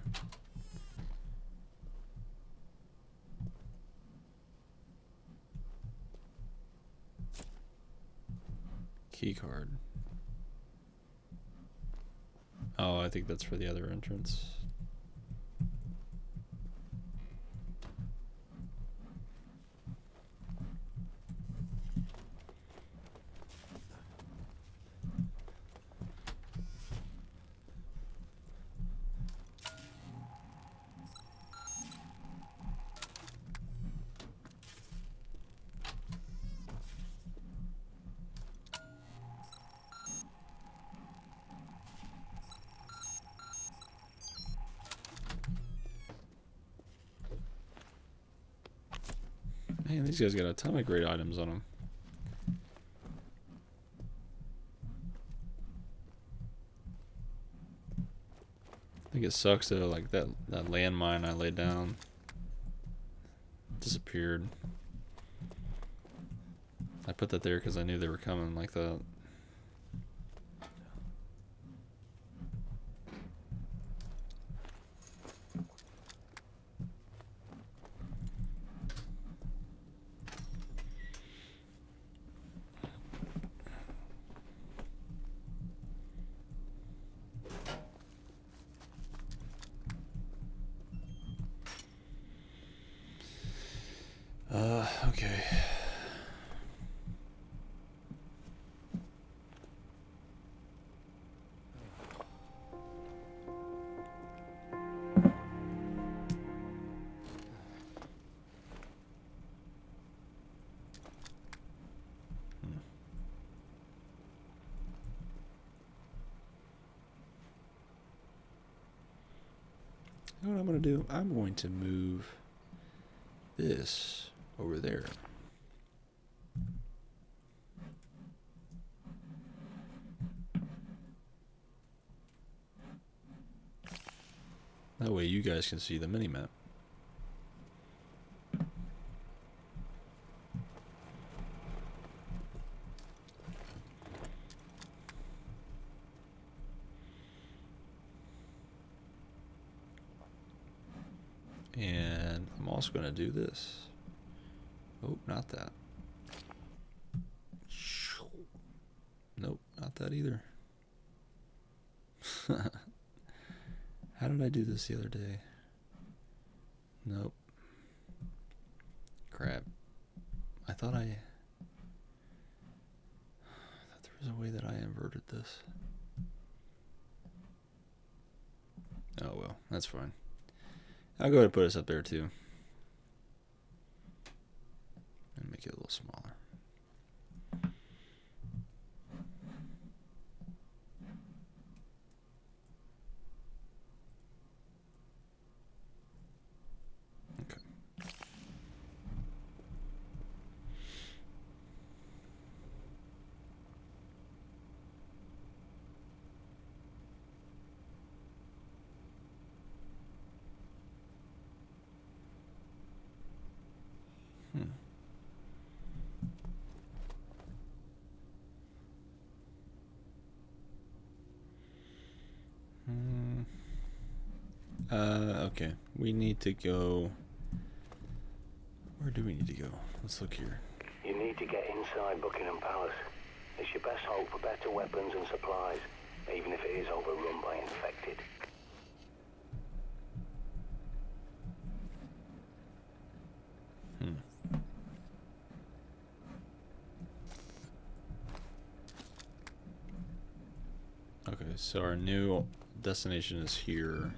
Key card. Oh, I think that's for the other entrance. Man, these guys got a ton of great items on them. I think it sucks though, like that landmine I laid down disappeared. I put that there because I knew they were coming like that. Okay. You know what I'm going to do? I'm going to move this over there. That way you guys can see the mini-map. And I'm also going to do this. Oh, not that. Nope, not that either. How did I do this the other day? Nope. Crap. I thought there was a way that I inverted this. Oh well, that's fine. I'll go ahead and put us up there too. And make it a little smaller. Okay. Okay. We need to go. Where do we need to go? Let's look here. You need to get inside Buckingham Palace. It's your best hope for better weapons and supplies, even if it is overrun by infected. Okay, so our new destination is here.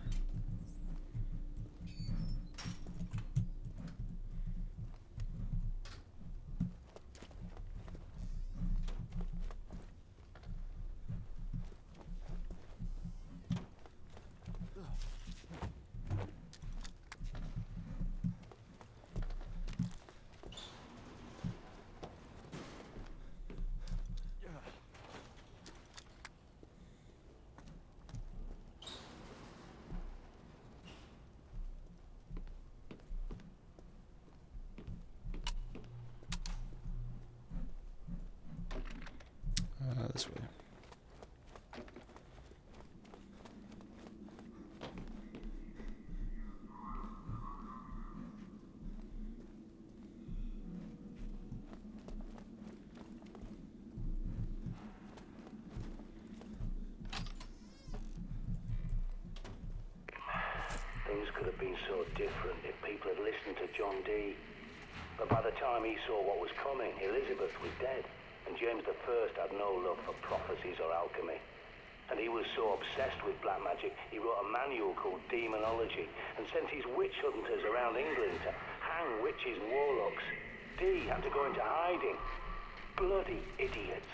This way. Things could have been so different if people had listened to John Dee. But by the time he saw what was coming, Elizabeth was dead, and James I had no love for prophecies or alchemy. And he was so obsessed with black magic, he wrote a manual called Demonology and sent his witch hunters around England to hang witches and warlocks. Dee had to go into hiding. Bloody idiots.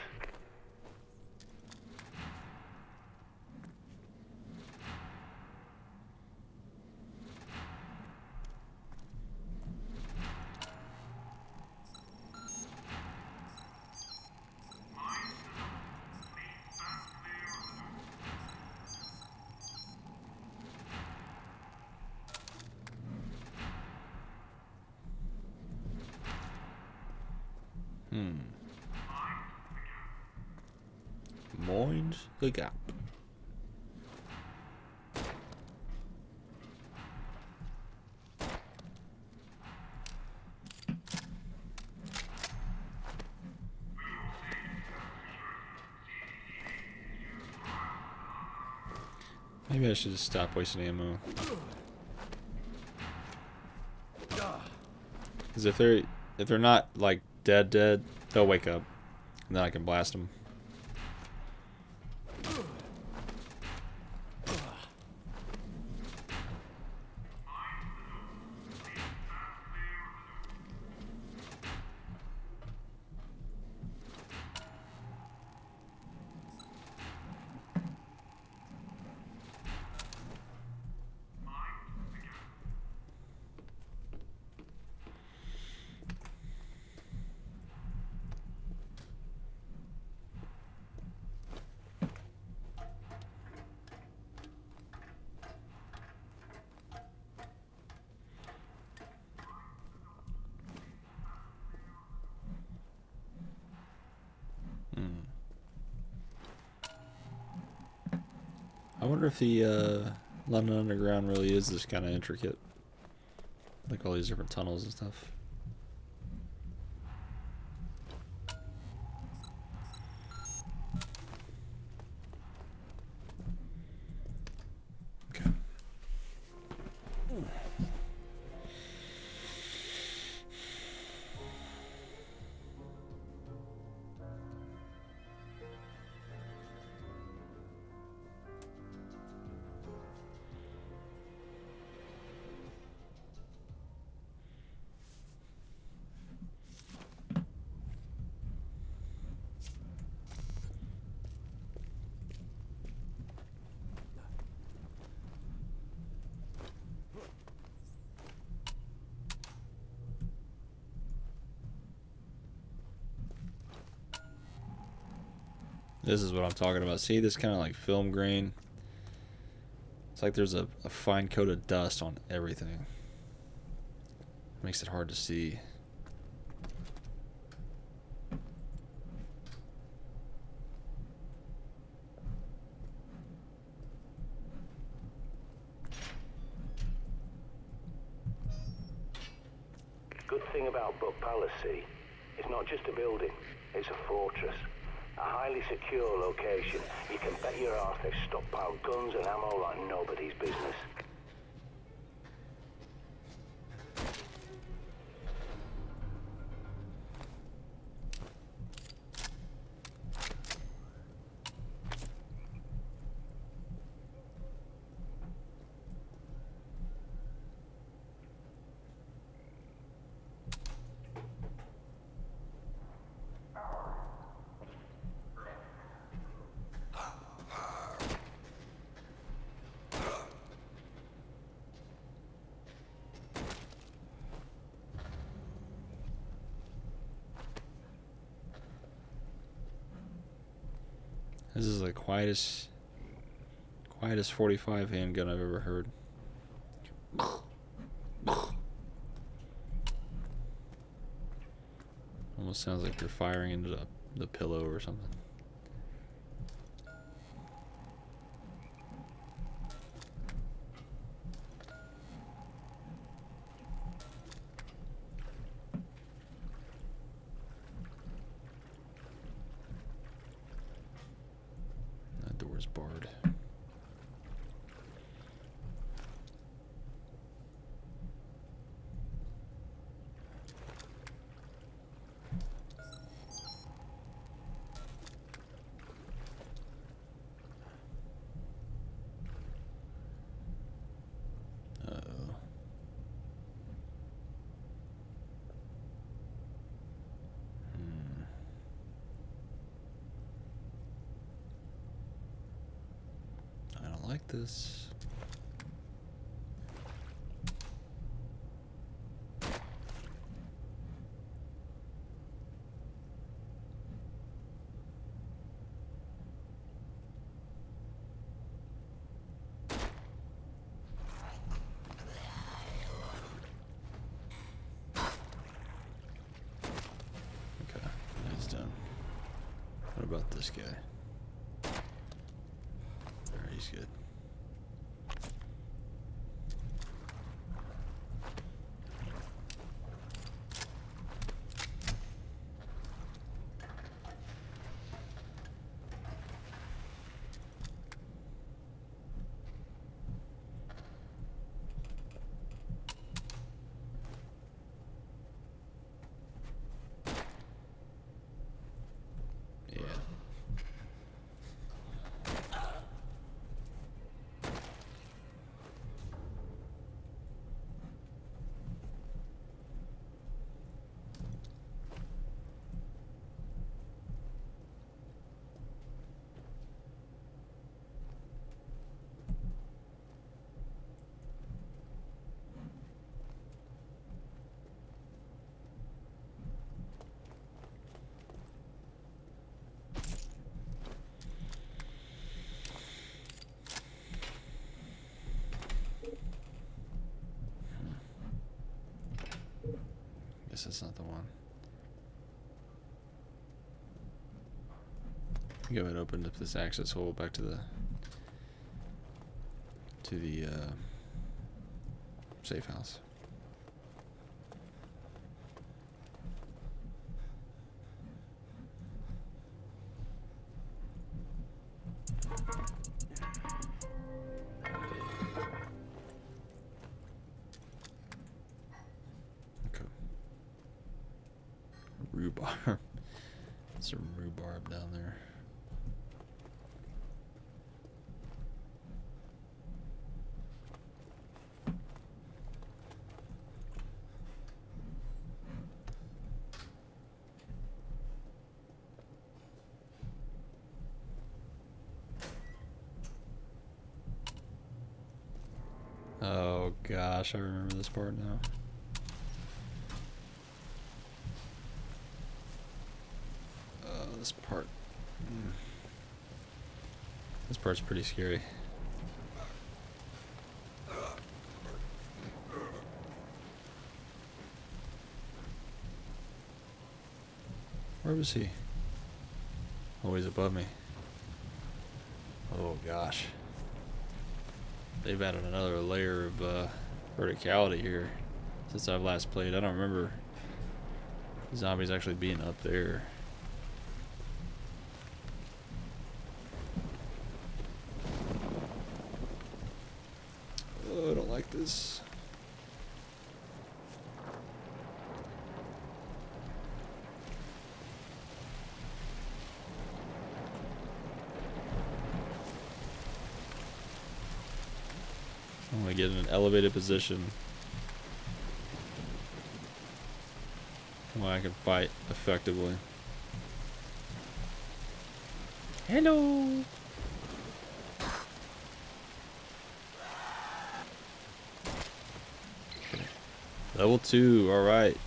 Mind the gap. Maybe I should just stop wasting ammo. Because if they're not like dead, they'll wake up, and then I can blast them. I wonder if the London Underground really is this kind of intricate. Like all these different tunnels and stuff. Okay. This is what I'm talking about. See this kind of like film grain? It's like there's a fine coat of dust on everything. Makes it hard to see. good thing about Buck Palace, see, it's not just a building, it's a fortress. A highly secure location. You can bet your ass they've stockpiled guns and ammo like nobody's business. This is the quietest 45 handgun I've ever heard. Almost sounds like they're firing into the pillow or something. That door's barred. Uh-oh. I don't like this. Okay, that's done. What about this guy? Alright, he's good. Yeah. Guess that's not the one. I think I would open up this access hole back to the safe house. Okay. Rhubarb. Some rhubarb down there. Oh gosh, I remember this part now. This part. This part's pretty scary. Where was he? Oh, he's above me. Oh gosh. They've added another layer of verticality here since I've last played. I don't remember Zombies actually being up there. Oh, I don't like this. I'm gonna get in an elevated position where I can fight effectively. Hello. Level 2, alright.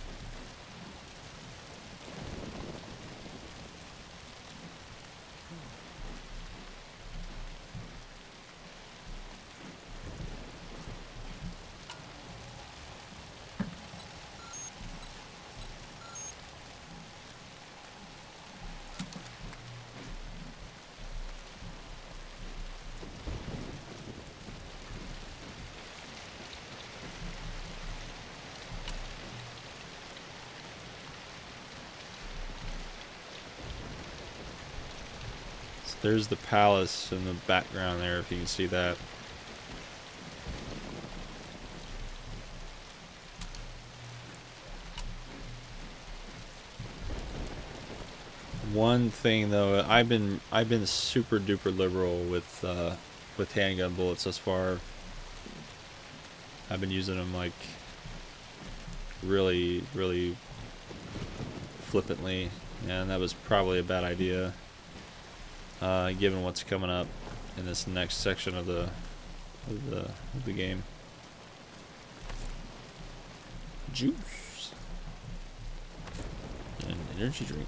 There's the palace in the background there, if you can see that. One thing though, I've been super duper liberal with handgun bullets thus far. I've been using them like really flippantly, and that was probably a bad idea. Given what's coming up in this next section of the game. Juice and energy drink.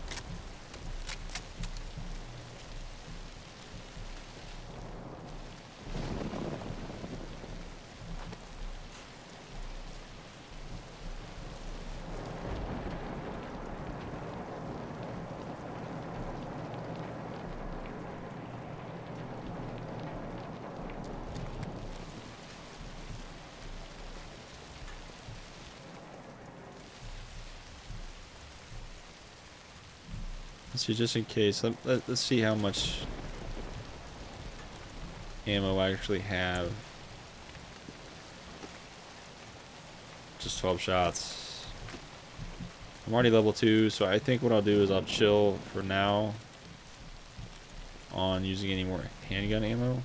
So just in case, let's see how much ammo I actually have. Just 12 shots. I'm already level 2, so I think what I'll do is I'll chill for now on using any more handgun ammo.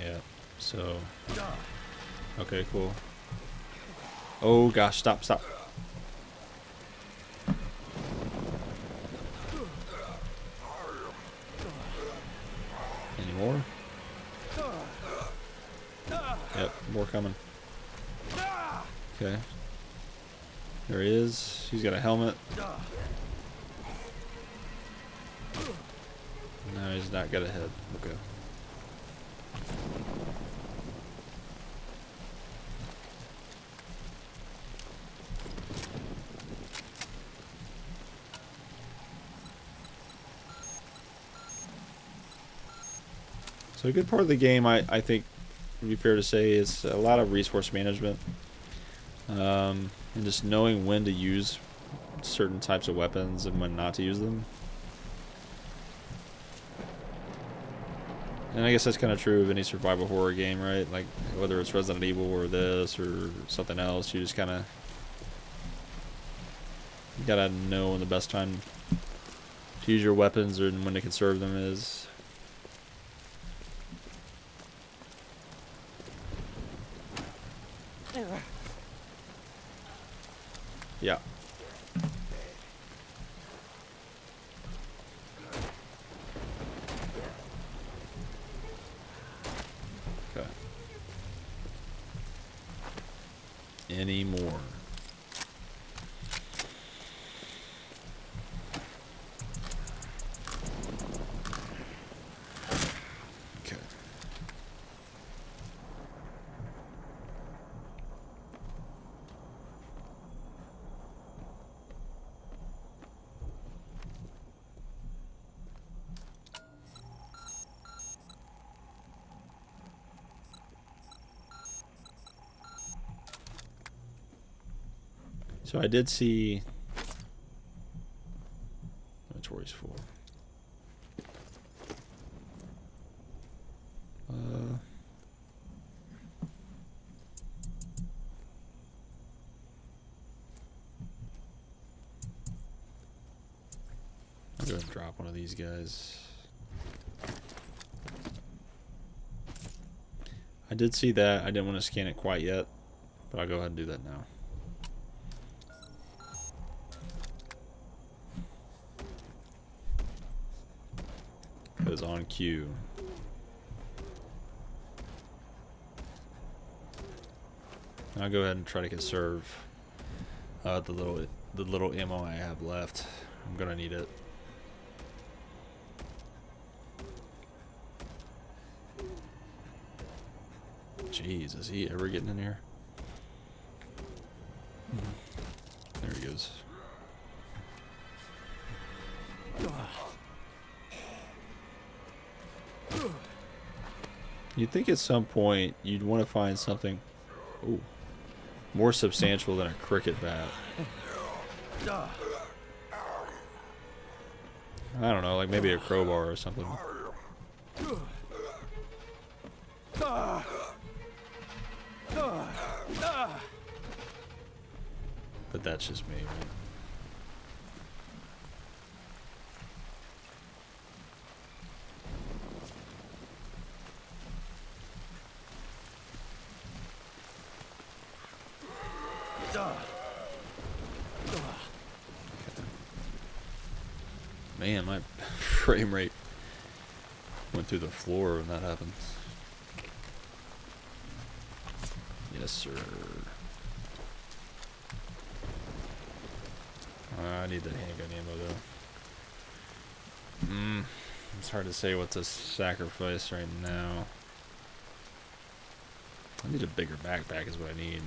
Yeah, so okay, cool. Oh gosh, stop. Any more? Yep, more coming. Okay. There he is. He's got a helmet. No, he's not got a head. Okay. So a good part of the game, I think, would be fair to say, is a lot of resource management. And just knowing when to use certain types of weapons and when not to use them. And I guess that's kind of true of any survival horror game, right? Like, whether it's Resident Evil or this or something else, you just kind of gotta know when the best time to use your weapons and when to conserve them is. Yeah. Okay. Any more? Okay. So I did see inventory's full. I'll go ahead and drop one of these guys. I did see that. I didn't want to scan it quite yet, but I'll go ahead and do that now. Because on cue. I'll go ahead and try to conserve the little ammo I have left. I'm gonna need it. Jeez, is he ever getting in here? There he goes. You'd think at some point you'd want to find something more substantial than a cricket bat. I don't know, like maybe a crowbar or something. But that's just me, right? Man, my frame rate went through the floor when that happened. Yes, sir. I need that handgun ammo, though. It's hard to say what to sacrifice right now. I need a bigger backpack is what I need.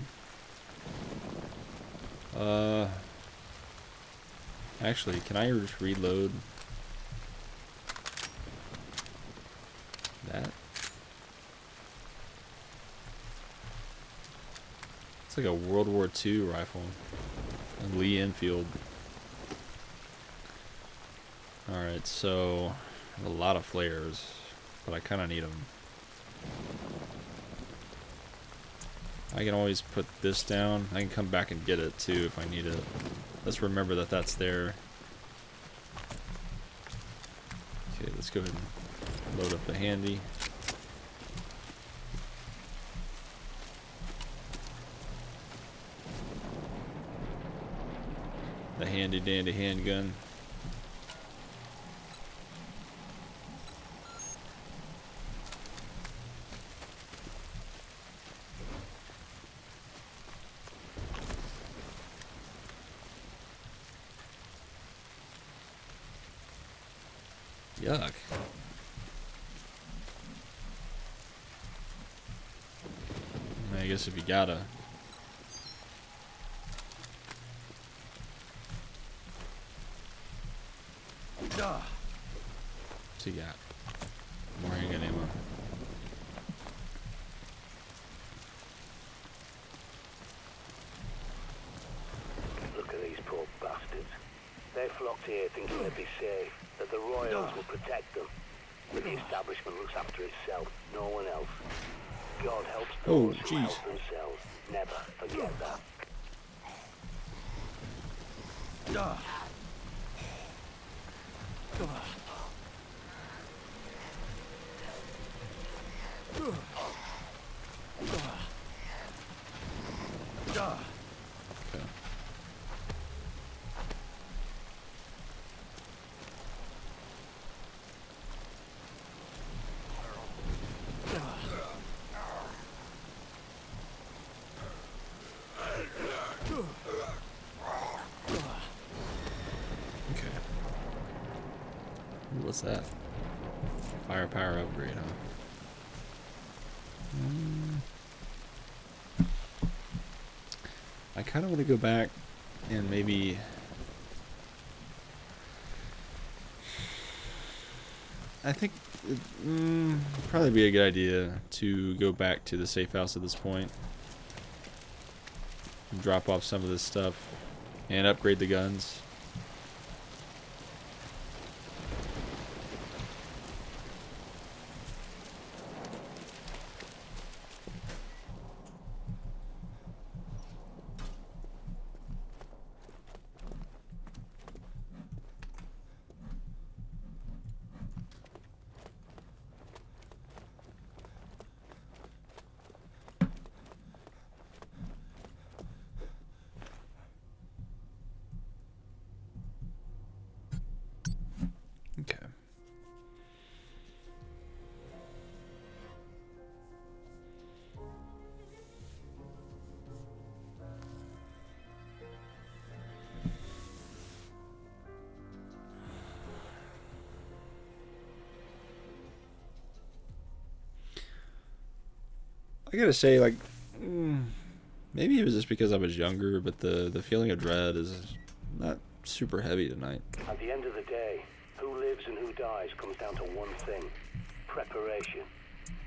Actually, can I just reload that? It's like a World War II rifle. A Lee Enfield. Alright, so a lot of flares, but I kind of need them. I can always put this down. I can come back and get it too if I need it. Let's remember that that's there. Okay, let's go ahead and load up the handy. The handy dandy handgun. Yuck. I guess if you gotta. What's he got? More handgun ammo. Look at these poor bastards. They flocked here thinking they'd be safe, that the royals will protect them. But the establishment looks after itself, no one else. God helps those who help themselves. Never forget that. What's that? Firepower upgrade, huh? I kind of want to go back and maybe I think it'd probably be a good idea to go back to the safe house at this point. Drop off some of this stuff and upgrade the guns. Okay. I gotta say, like, maybe it was just because I was younger, but the feeling of dread is not super heavy tonight. At the end of the day, who lives and who dies comes down to one thing: preparation.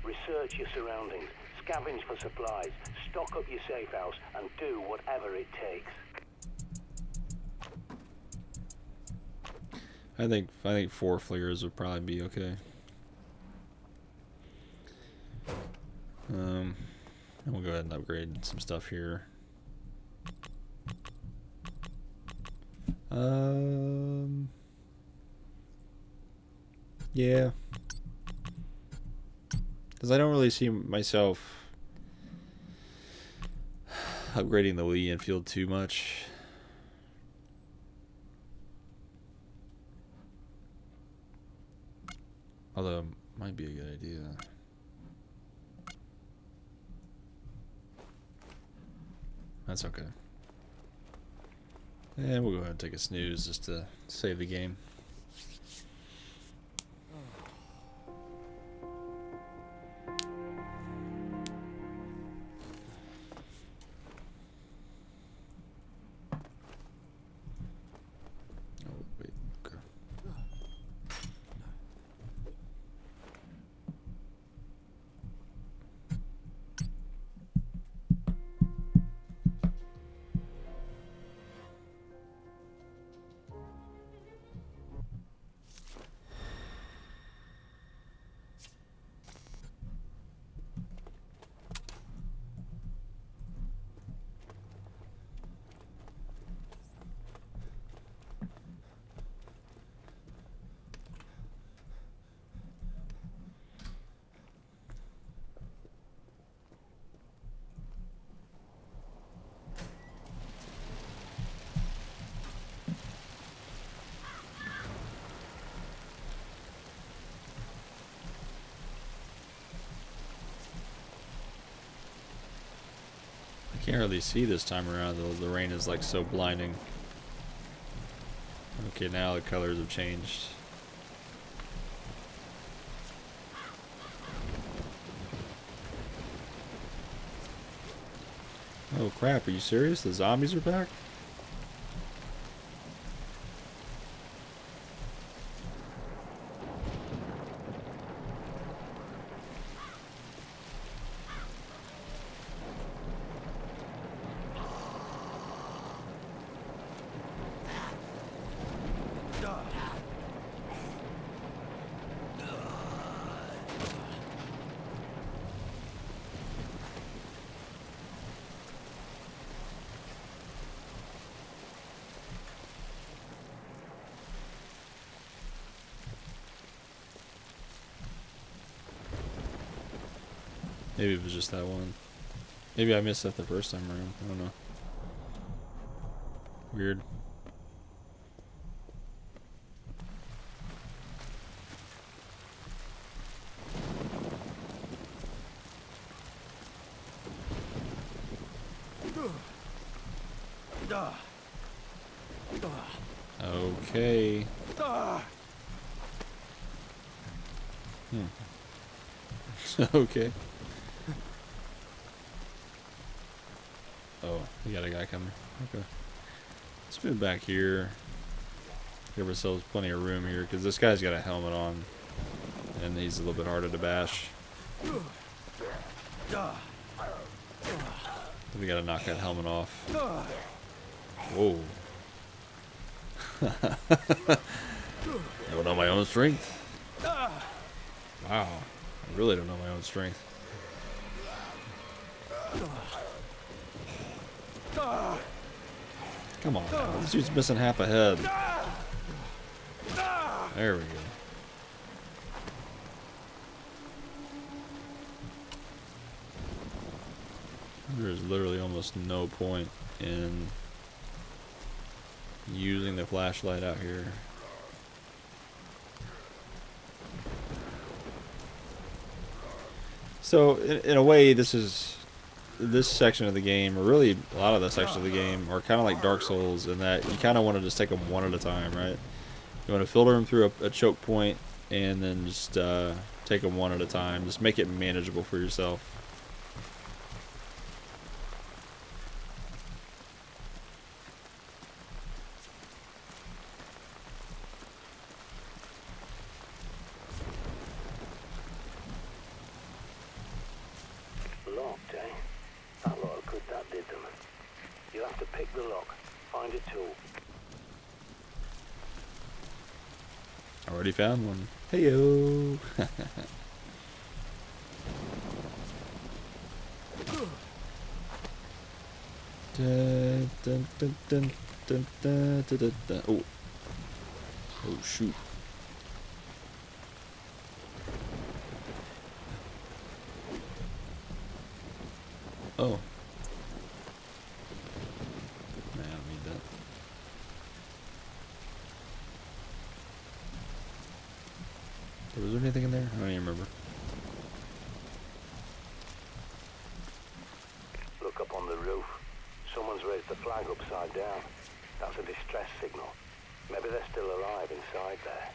Research your surroundings, scavenge for supplies, stock up your safe house, and do whatever it takes. I think 4 flares would probably be okay. And we'll go ahead and upgrade some stuff here. Yeah. Because I don't really see myself upgrading the Lee Enfield too much. Although, it might be a good idea. That's okay. And we'll go ahead and take a snooze just to save the game. Oh, wait. Okay. Can't really see this time around. The rain is like so blinding. Okay, now the colors have changed. Oh crap, are you serious? The zombies are back? Maybe it was just that one. Maybe I missed that the first time around. I don't know. Weird. Okay. Okay. Oh, we got a guy coming. Okay. Let's move back here. Give ourselves plenty of room here, because this guy's got a helmet on. And he's a little bit harder to bash. We gotta knock that helmet off. Whoa. I don't know my own strength. Wow. I really don't know my own strength. Come on now. This dude's missing half a head. There we go. There is literally almost no point in using the flashlight out here. So, in a way, this section of the game, or really a lot of the section of the game, are kind of like Dark Souls in that you kind of want to just take them one at a time, right? You want to filter them through a choke point, and then just take them one at a time. Just make it manageable for yourself. Locked, eh? That lot of good that did them. You'll have to pick the lock, find a tool. Already found one. Heyo. Dun, dun, dun, dun, dun, dun, dun, dun, dun. Oh. Oh shoot. Oh. Man, I don't need that. Was there anything in there? I don't even remember. Look up on the roof. Someone's raised the flag upside down. That's a distress signal. Maybe they're still alive inside there.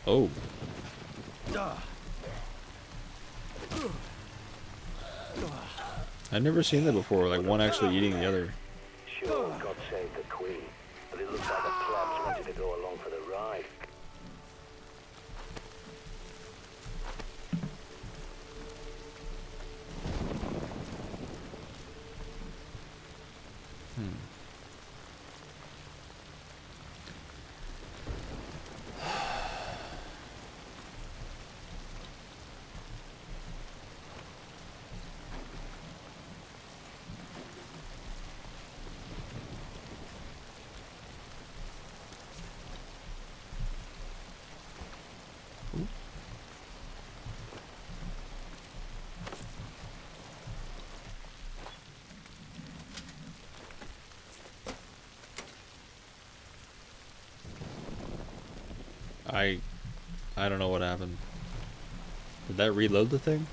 Oh. I've never seen that before, like one actually eating the other. Sure, God save the Queen, but it looks like the plebs wanted to go along for the ride. I don't know what happened. Did that reload the thing?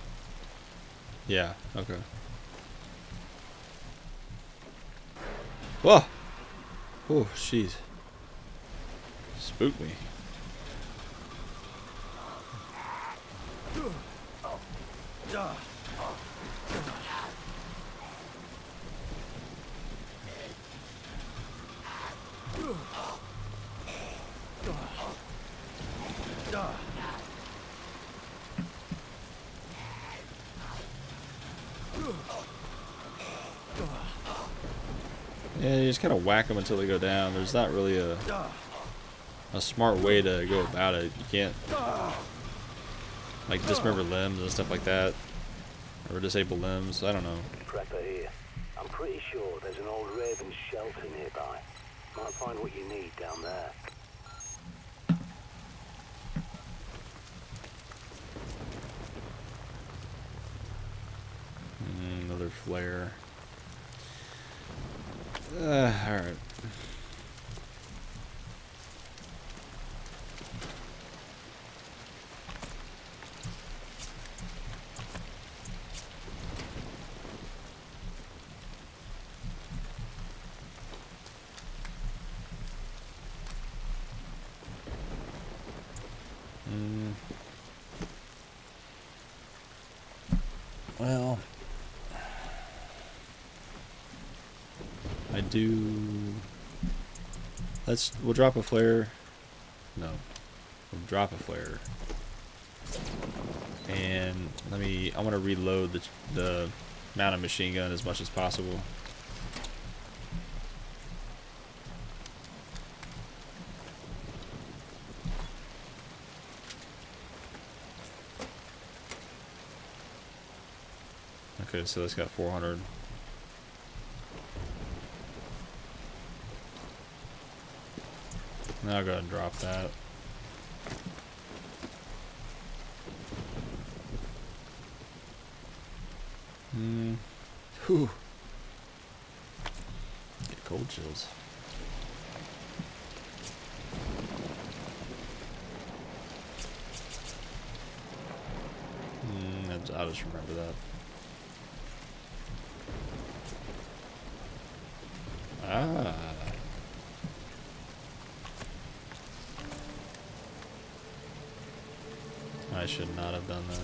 Yeah, okay. Whoa! Oh, jeez. Spooked me. Yeah, you just kind of whack them until they go down. There's not really a smart way to go about it. You can't like dismember limbs and stuff like that, or disable limbs. I don't know. Prepper here. I'm pretty sure there's an old Raven's shelter nearby. Might find what you need down there. Another flare. Alright. Well, I do We'll drop a flare. No. We'll drop a flare. And I want to reload the mounted machine gun as much as possible. Okay, so that's got 400. Now I'll go ahead and drop that. Whew. Get cold chills. I'll just remember that. Ah. I should not have done that.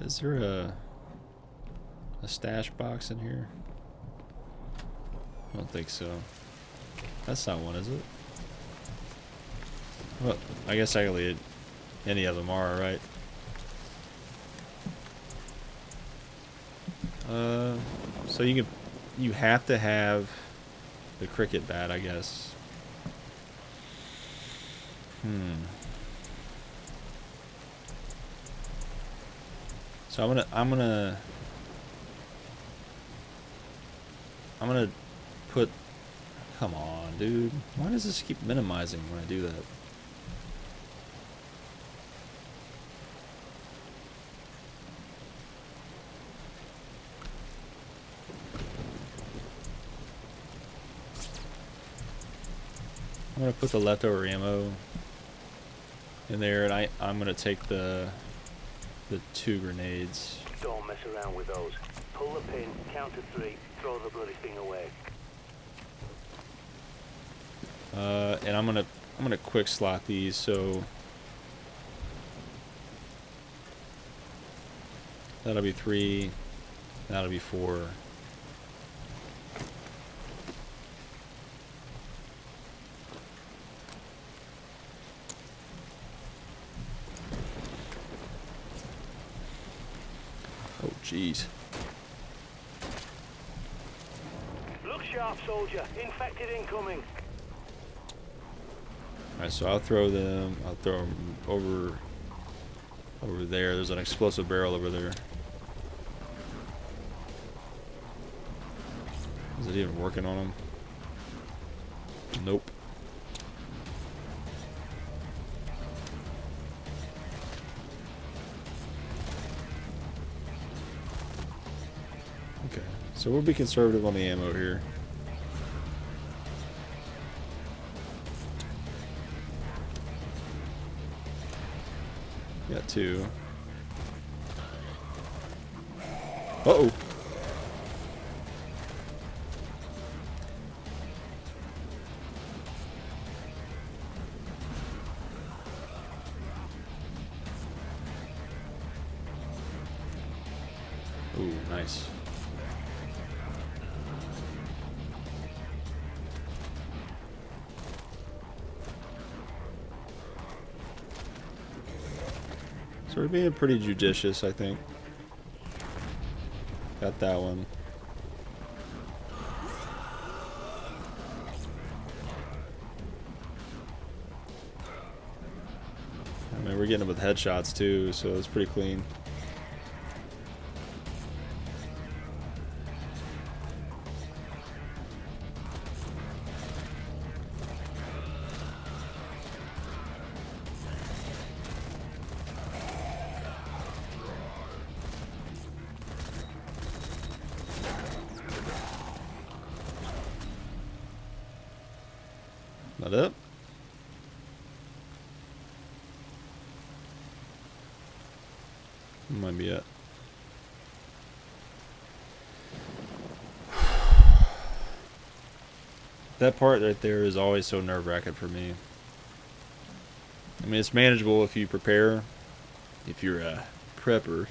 Is there a stash box in here? I don't think so. That's not one, is it? Well, I guess actually any of them are, right? So you have to have the cricket bat, I guess. So I'm gonna put. Come on, dude. Why does this keep minimizing when I do that? I'm gonna put the leftover ammo in there, and I'm gonna take the 2 grenades. Don't mess around with those. Pull the pin, count to 3, throw the bloody thing away. And I'm gonna quick slot these, so that'll be 3, that'll be 4. Oh, jeez. Look sharp, soldier. Infected incoming. Alright, so I'll throw them over there. There's an explosive barrel over there. Is it even working on them? Nope. Okay, so we'll be conservative on the ammo here. Got 2. Uh-oh. Ooh, nice. So we're being pretty judicious, I think. Got that one. I mean, we're getting them with headshots too, so it's pretty clean. Not up. Might be it. That part right there is always so nerve-wracking for me. I mean, it's manageable if you prepare, if you're a prepper.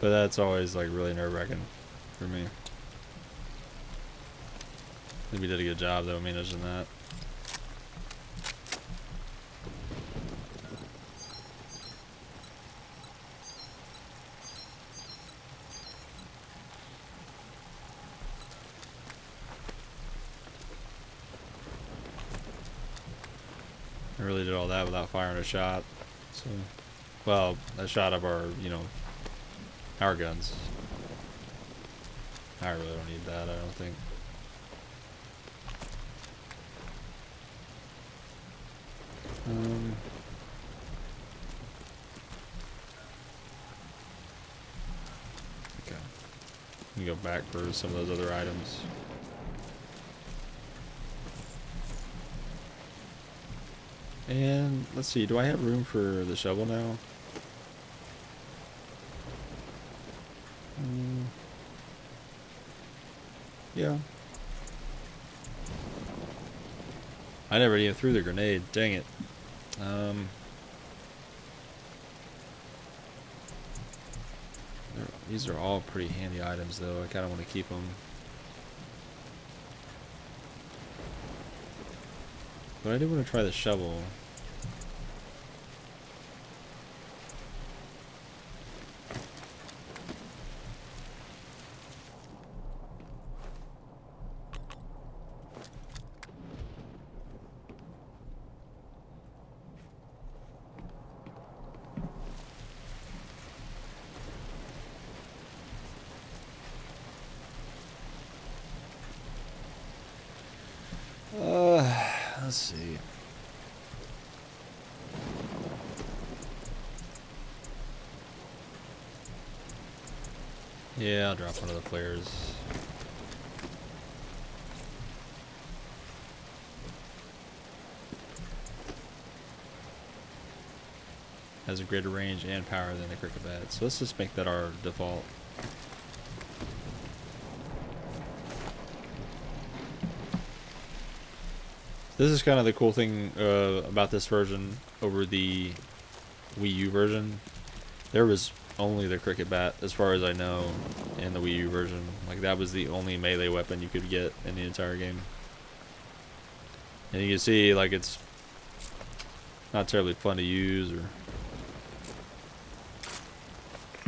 But that's always like really nerve-wracking for me. I think we did a good job though managing that. I really did all that without firing a shot. So, well, a shot of our, you know, our guns. I really don't need that, I don't think. Okay. We can go back for some of those other items. And let's see, do I have room for the shovel now? Yeah. I never even threw the grenade. Dang it. These are all pretty handy items, though. I kind of want to keep them. But I do want to try the shovel. Let's see. Yeah, I'll drop one of the flares. Has a greater range and power than the cricket bat. So let's just make that our default. This is kind of the cool thing about this version over the Wii U version. There was only the cricket bat, as far as I know, in the Wii U version. Like, that was the only melee weapon you could get in the entire game. And you can see, like, it's not terribly fun to use, or...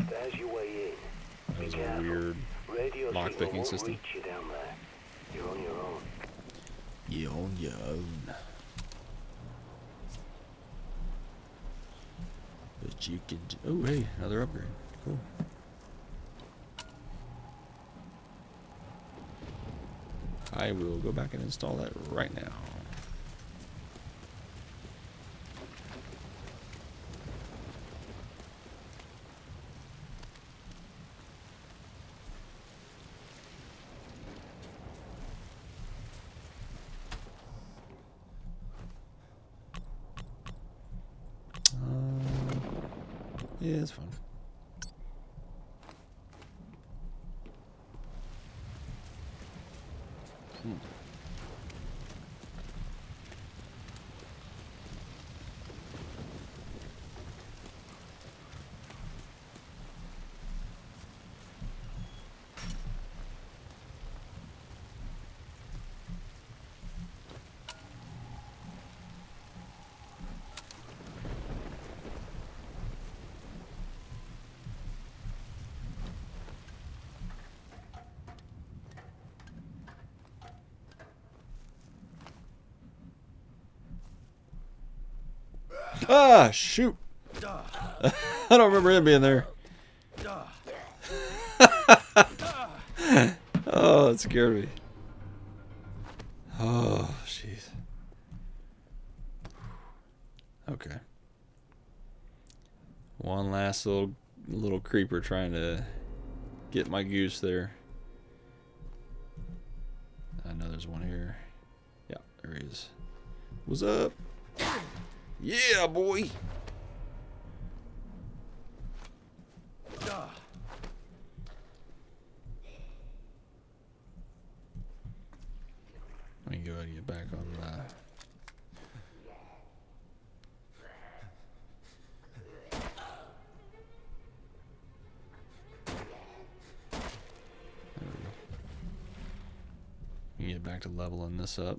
There's your way in. That was a weird lockpicking system. You down there. You're on your own. You're on your own. But you can do... Oh, hey, another upgrade. Cool. I will go back and install that right now. Yeah, it's fun. Ah, shoot. I don't remember him being there. Oh, it scared me. Oh, jeez. Okay. One last little creeper trying to get my goose there. I know there's one here. Yeah, there he is. What's up? Yeah, boy. to leveling this up.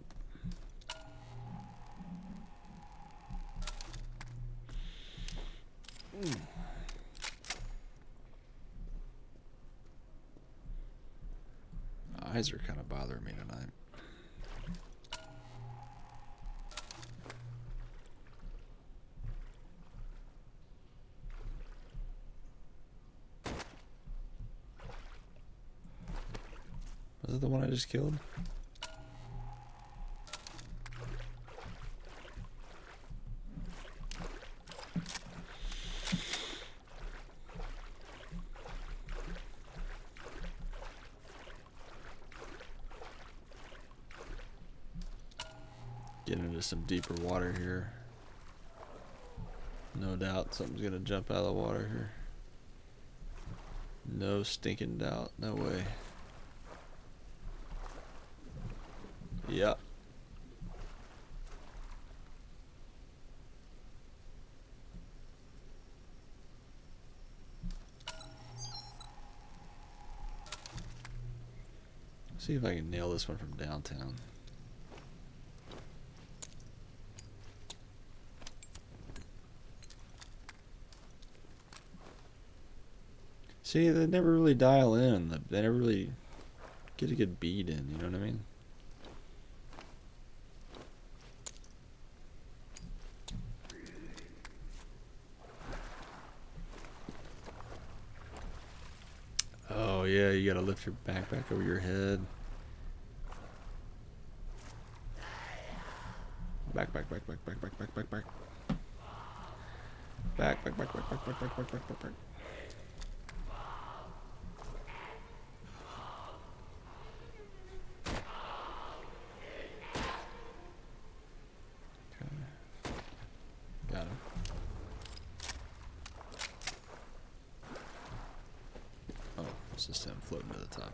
Eyes are kind of bothering me tonight. Was it the one I just killed? Getting into some deeper water here. No doubt something's gonna jump out of the water here. No stinking doubt. No way. Yep. See if I can nail this one from downtown. See, they never really dial in. They never really get a good beat in, you know what I mean? Oh yeah, you gotta lift your backpack over your head. Back. Back. Got him. Oh, it's just him floating to the top.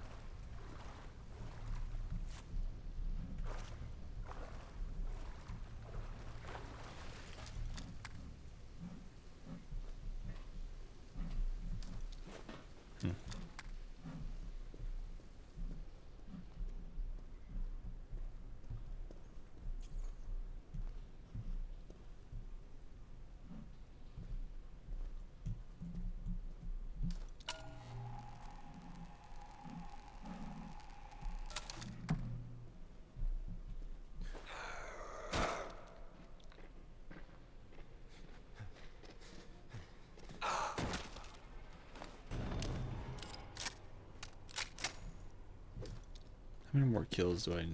How many more kills do I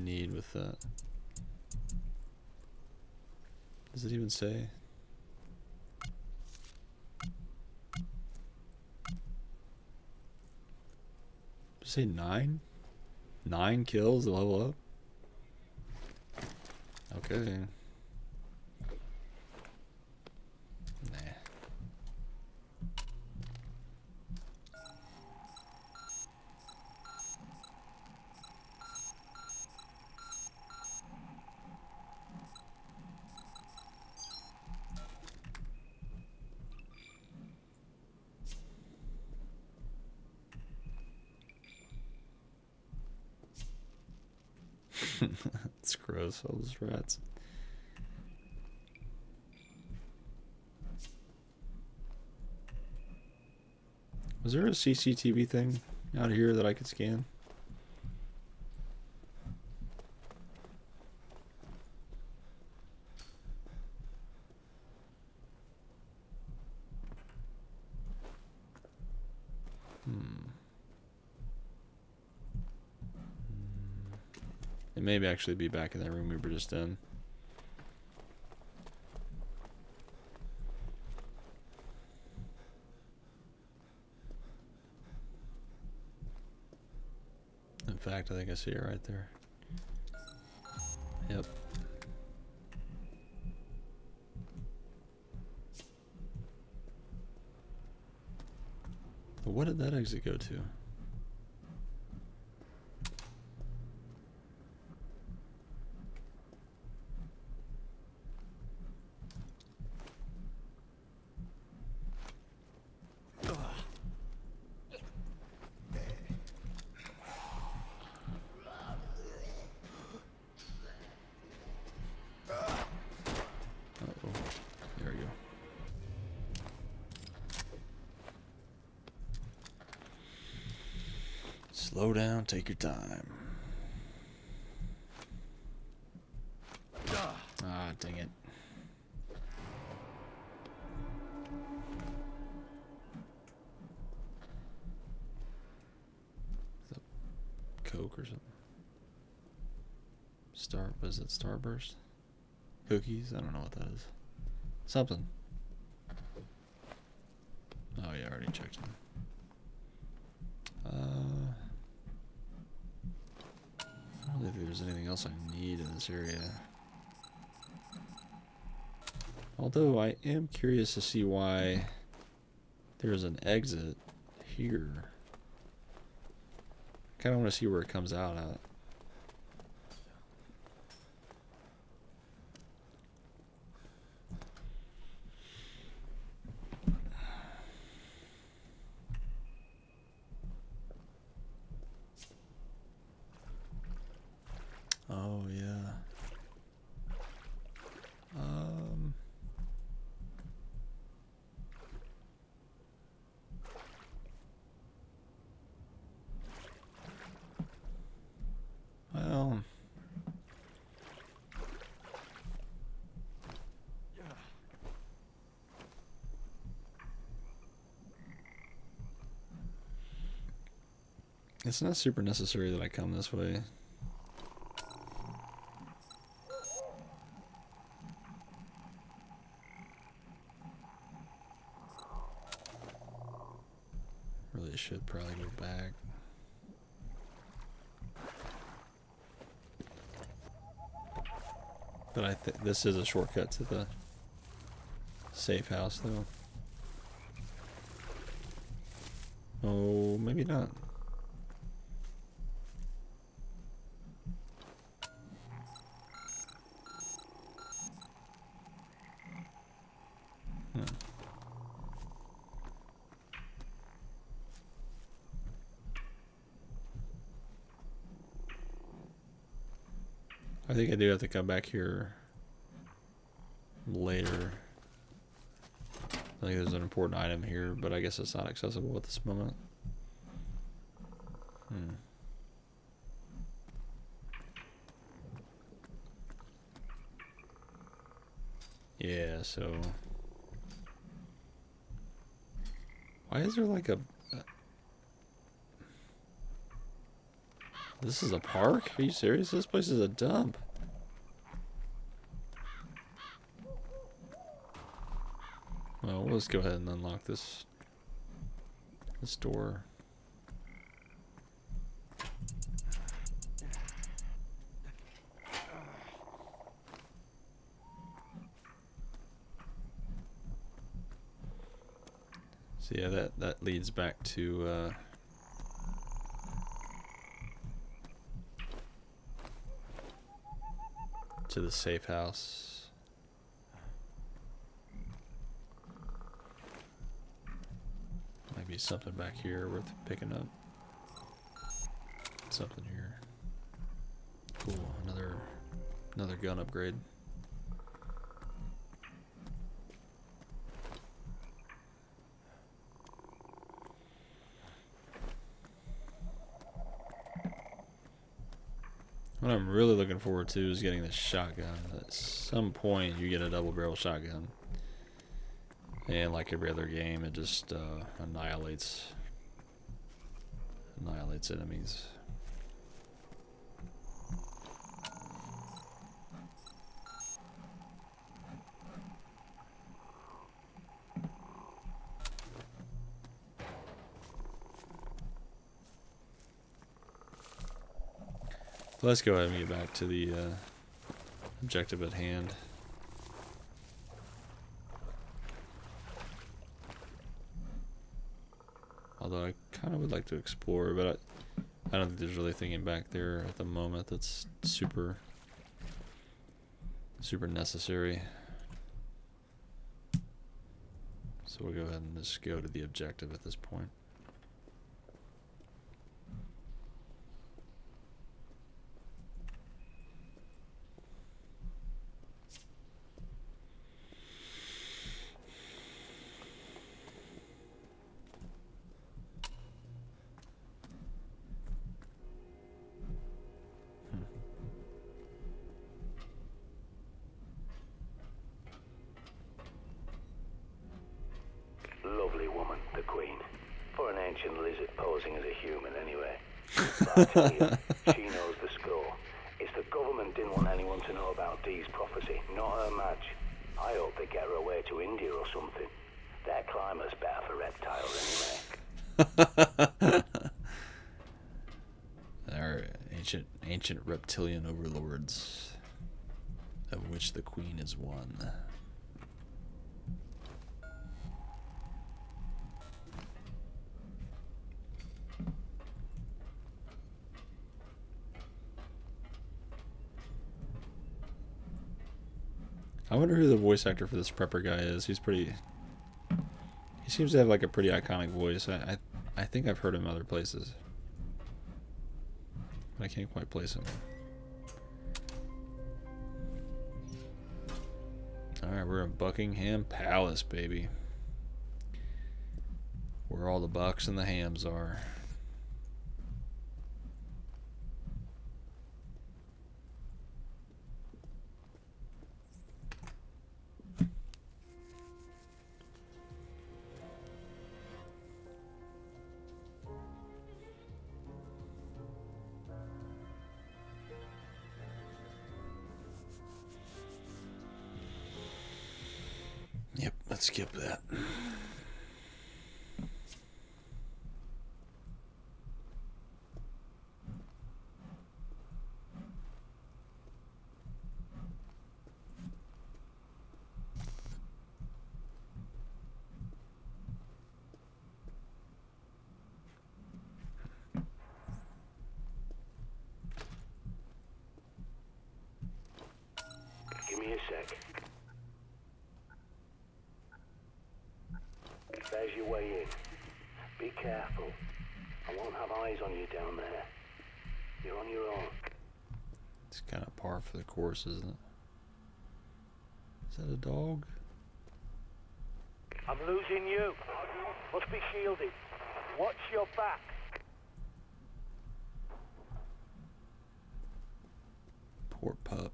need with that? Does it even say? Does it say 9? 9 kills to level up? Okay. Nah. It's gross, all those rats. Was there a CCTV thing out here that I could scan? It may actually be back in that room we were just in. In fact, I think I see it right there. Yep. But what did that exit go to? Slow down, take your time. Ah, dang it. Is that Coke or something? Was it Starburst? Cookies? I don't know what that is. Something. Oh yeah, I already checked them. I don't think there's anything else I need in this area. Although I am curious to see why there's an exit here. I kind of want to see where it comes out at. Oh yeah. Well, it's not super necessary that I come this way. Really should probably go back. But I think this is a shortcut to the safe house, though. Oh, maybe not. I think I do have to come back here later. I think there's an important item here, but I guess it's not accessible at this moment. Yeah, so... Why is there like a... This is a park? Are you serious? This place is a dump. Well, let's go ahead and unlock this door. So yeah, that leads back to the safe house. Might be something back here worth picking up. Something here. Cool, another gun upgrade. What I'm really looking forward to is getting this shotgun. At some point, you get a double barrel shotgun. And like every other game, it just annihilates enemies. Let's go ahead and get back to the objective at hand. Although I kind of would like to explore, but I don't think there's really anything back there at the moment that's super necessary. So we'll go ahead and just go to the objective at this point. woman, the Queen. For an ancient lizard posing as a human, anyway. But I tell you, she knows the score. It's the government didn't want anyone to know about Dee's prophecy, not her match. I hope they get her away to India or something. Their climate's better for reptiles, anyway. Our ancient reptilian overlords, of which the Queen is one. I wonder who the voice actor for this prepper guy is. He seems to have like a pretty iconic voice. I think I've heard him other places, but I can't quite place him. Alright, we're in Buckingham Palace, baby. Where all the bucks and the hams are. Yep, let's skip that. Give me a sec. There's your way in. Be careful. I won't have eyes on you down there. You're on your own. It's kind of par for the course, isn't it? Is that a dog? I'm losing you. Must be shielded. Watch your back. Poor pup.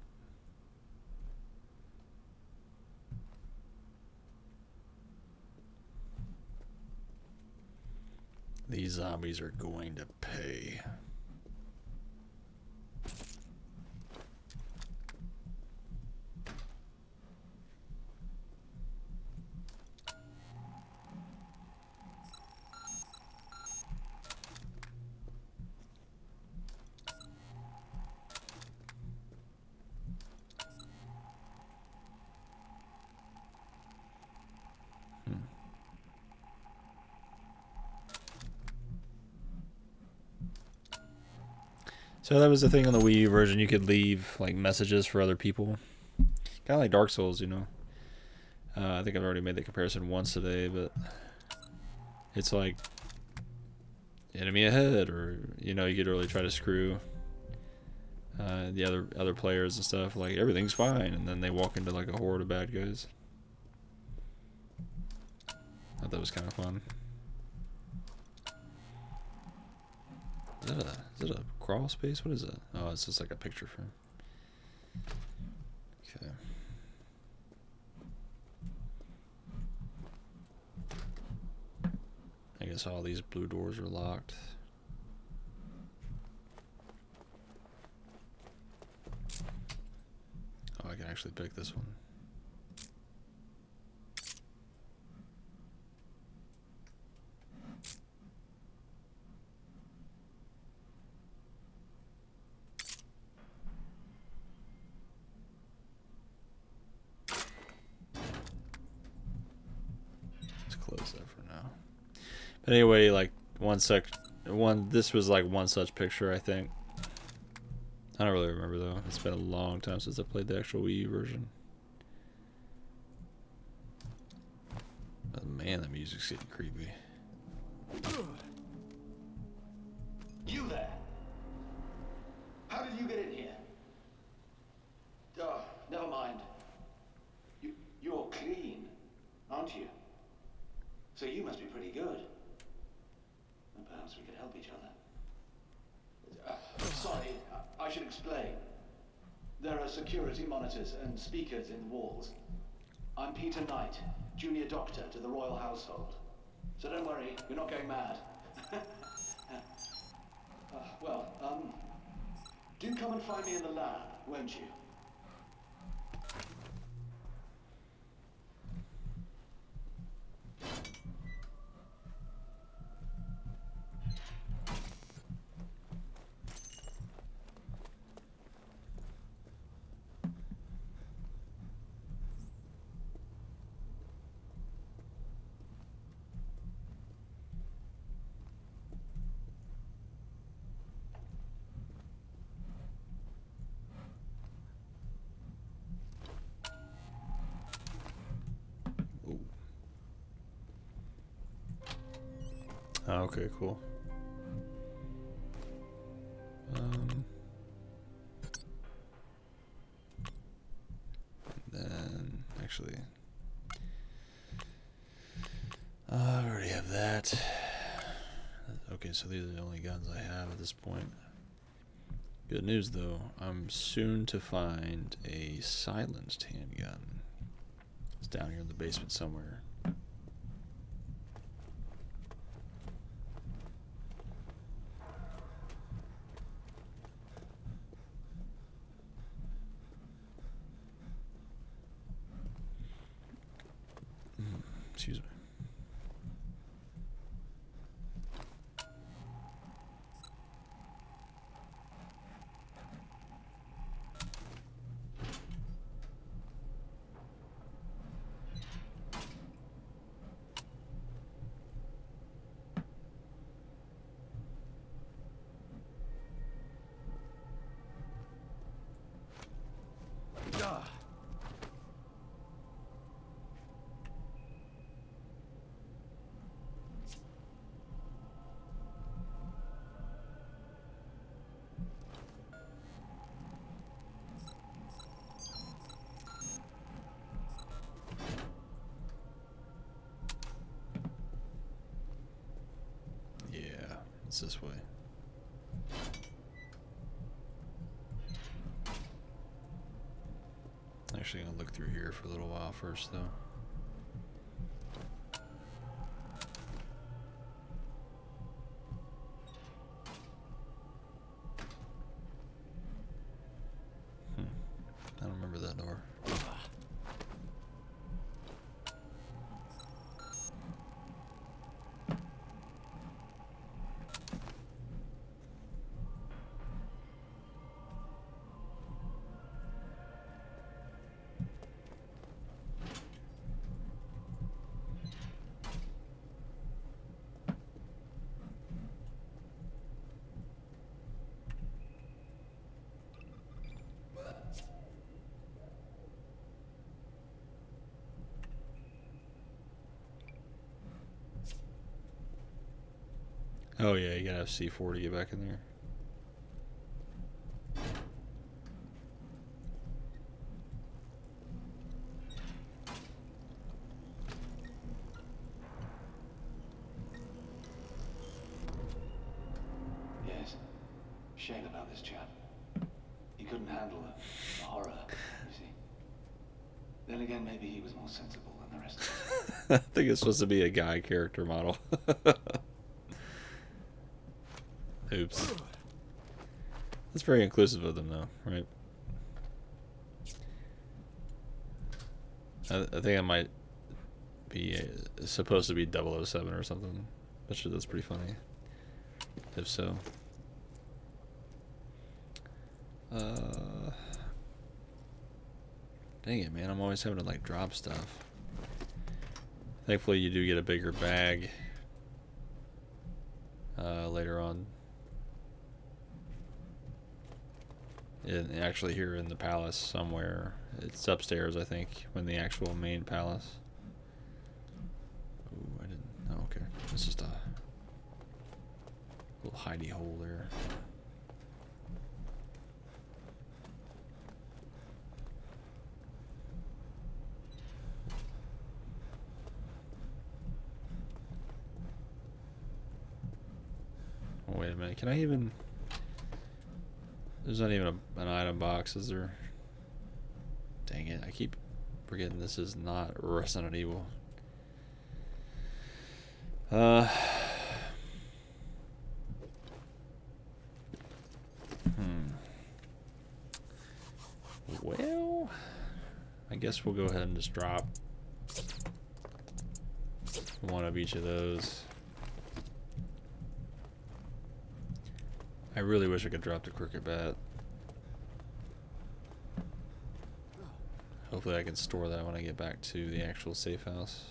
These zombies are going to pay. So that was the thing on the Wii U version. You could leave like messages for other people, kind of like Dark Souls, you know. I think I've already made the comparison once today, but it's like enemy ahead, or you know, you could really try to screw the other players and stuff. Like everything's fine, and then they walk into like a horde of bad guys. I thought that was kind of fun. Is it a crawl space? What is it? Oh, it's just like a picture frame. Okay. I guess all these blue doors are locked. Oh, I can actually pick this one. Close that for now. But anyway, like this was like one such picture, I think. I don't really remember though. It's been a long time since I played the actual Wii U version. But man, the music's getting creepy. You there? How did you get in here? Oh, never mind. You're clean, aren't you? So you must be pretty good. And perhaps we could help each other. Sorry, I should explain. There are security monitors and speakers in the walls. I'm Peter Knight, junior doctor to the royal household. So don't worry, you're not going mad. Do come and find me in the lab, won't you? Ooh. Okay, cool. Then actually, I already have that. Okay, so these are the only guns I have at this point. Good news though, I'm soon to find a silenced handgun. It's down here in the basement somewhere. Excuse me. Yeah, it's this way. Actually gonna look through here for a little while first though. I don't remember that door. Oh yeah, you gotta have C4 to get back in there. Yes. Shame about this chap. He couldn't handle the horror, you see. Then again, maybe he was more sensible than the rest of us. I think it's supposed to be a guy character model. Oops. That's very inclusive of them though, right? I think I might be supposed to be 007 or something. I'm sure that's pretty funny. If so. Dang it, man. I'm always having to like drop stuff. Thankfully you do get a bigger bag later on. Actually here in the palace somewhere. It's upstairs, I think, when the actual main palace. Ooh, I didn't. Oh, okay. It's just a little hidey hole there. Oh, wait a minute. Can I even... There's not even an item box, is there? Dang it, I keep forgetting this is not Resident Evil. Uh, Well, I guess we'll go ahead and just drop one of each of those. I really wish I could drop the crooked bat. Hopefully I can store that when I get back to the actual safe house.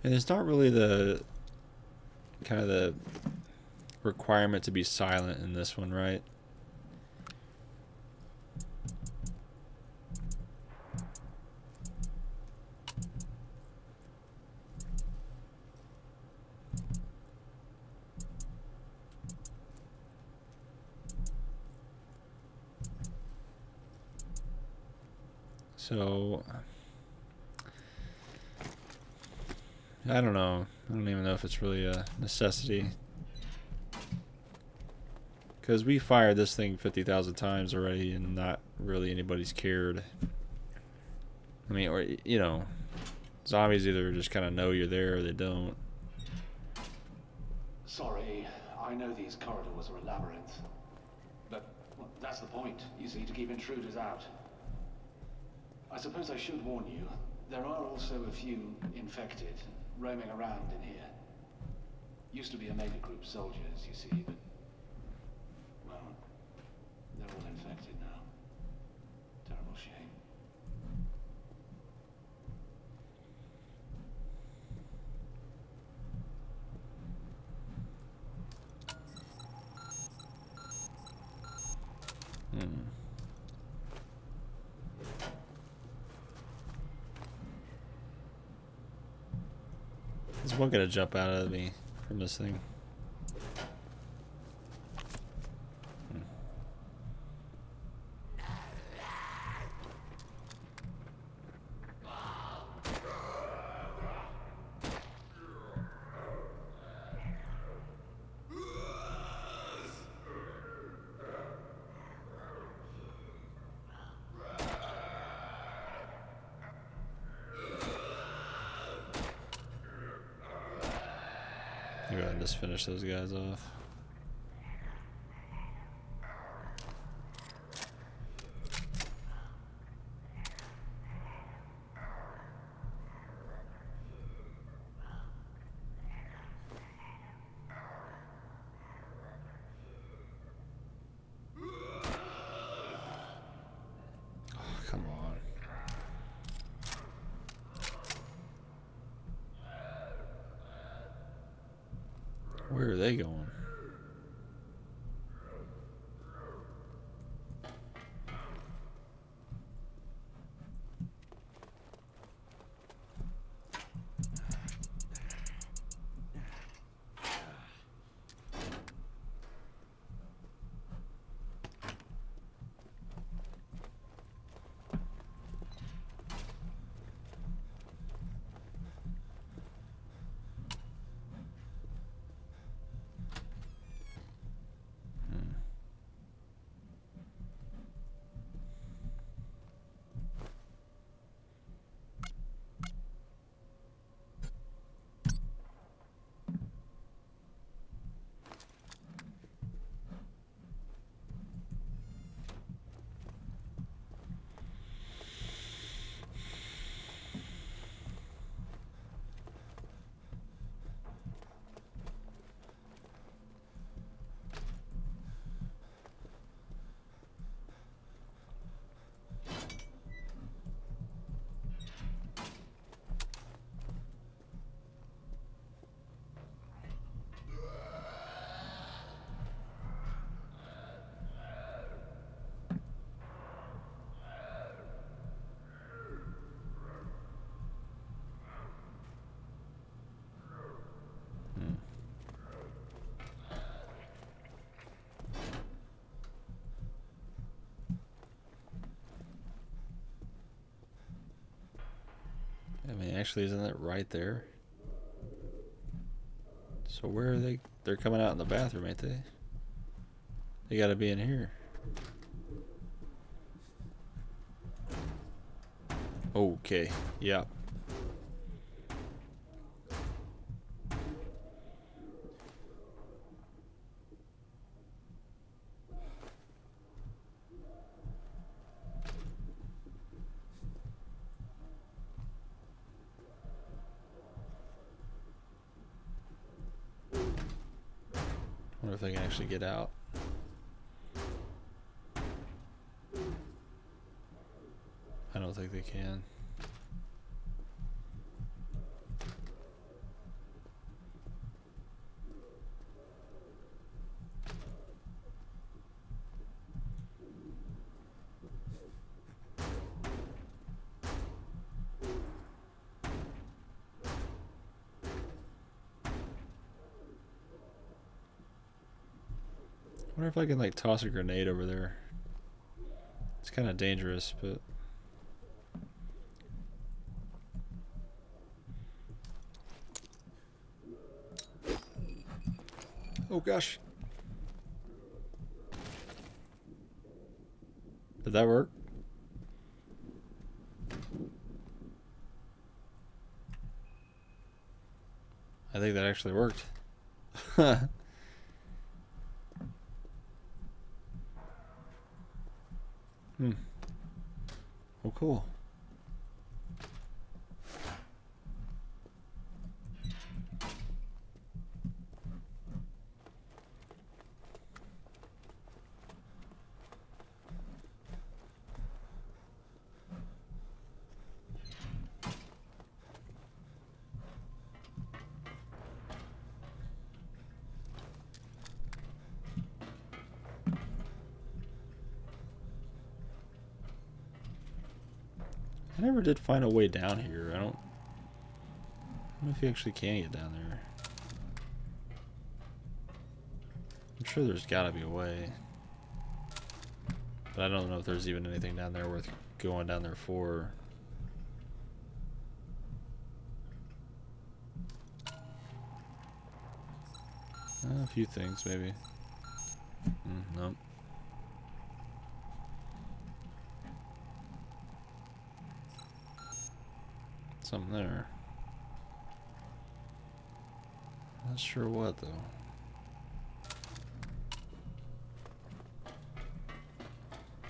And it's not really the kind of the requirement to be silent in this one, right? So I don't know. I don't even know if it's really a necessity. Because we fired this thing 50,000 times already and not really anybody's cared. I mean, or, you know, zombies either just kind of know you're there or they don't. Sorry, I know these corridors are a labyrinth. But well, that's the point, you see, to keep intruders out. I suppose I should warn you, there are also a few infected roaming around in here. Used to be Omega Group soldiers, you see, but well, they're all infected now. Terrible shame. Is one gonna jump out of me from this thing? Go ahead and just finish those guys off. Oh, come on. Where are they going? I mean, actually, isn't it right there? So where are they? They're coming out in the bathroom, ain't they? They gotta be in here. Okay, yeah. Wonder if they can actually get out. I don't think they can. I wonder if I can like toss a grenade over there. It's kind of dangerous, but oh gosh. Did that work? I think that actually worked. Oh, cool. I never did find a way down here. I don't know if you actually can get down there. I'm sure there's gotta be a way. But I don't know if there's even anything down there worth going down there for. A few things, maybe. Nope. Something there. Not sure what, though.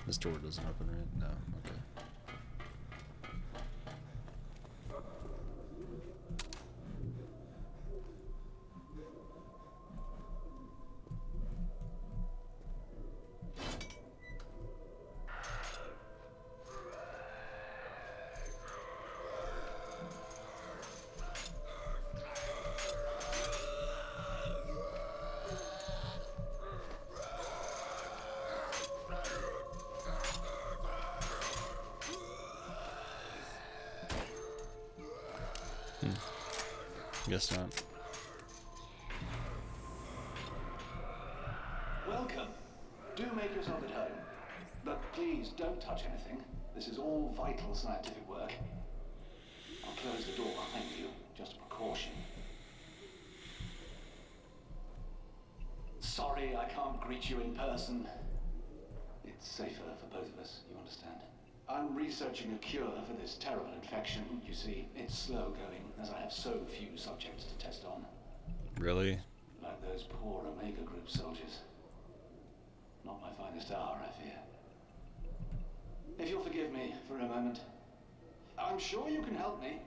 This door doesn't open, right? No, okay. Guess not. Welcome. Do make yourself at home. But please don't touch anything. This is all vital scientific work. I'll close the door behind you, just a precaution. Sorry, I can't greet you in person. It's safer for both of us, you understand? I'm researching a cure for this terrible infection. You see, it's slow going, as I have so few subjects to test on. Really? Like those poor Omega Group soldiers. Not my finest hour, I fear. If you'll forgive me for a moment. I'm sure you can help me.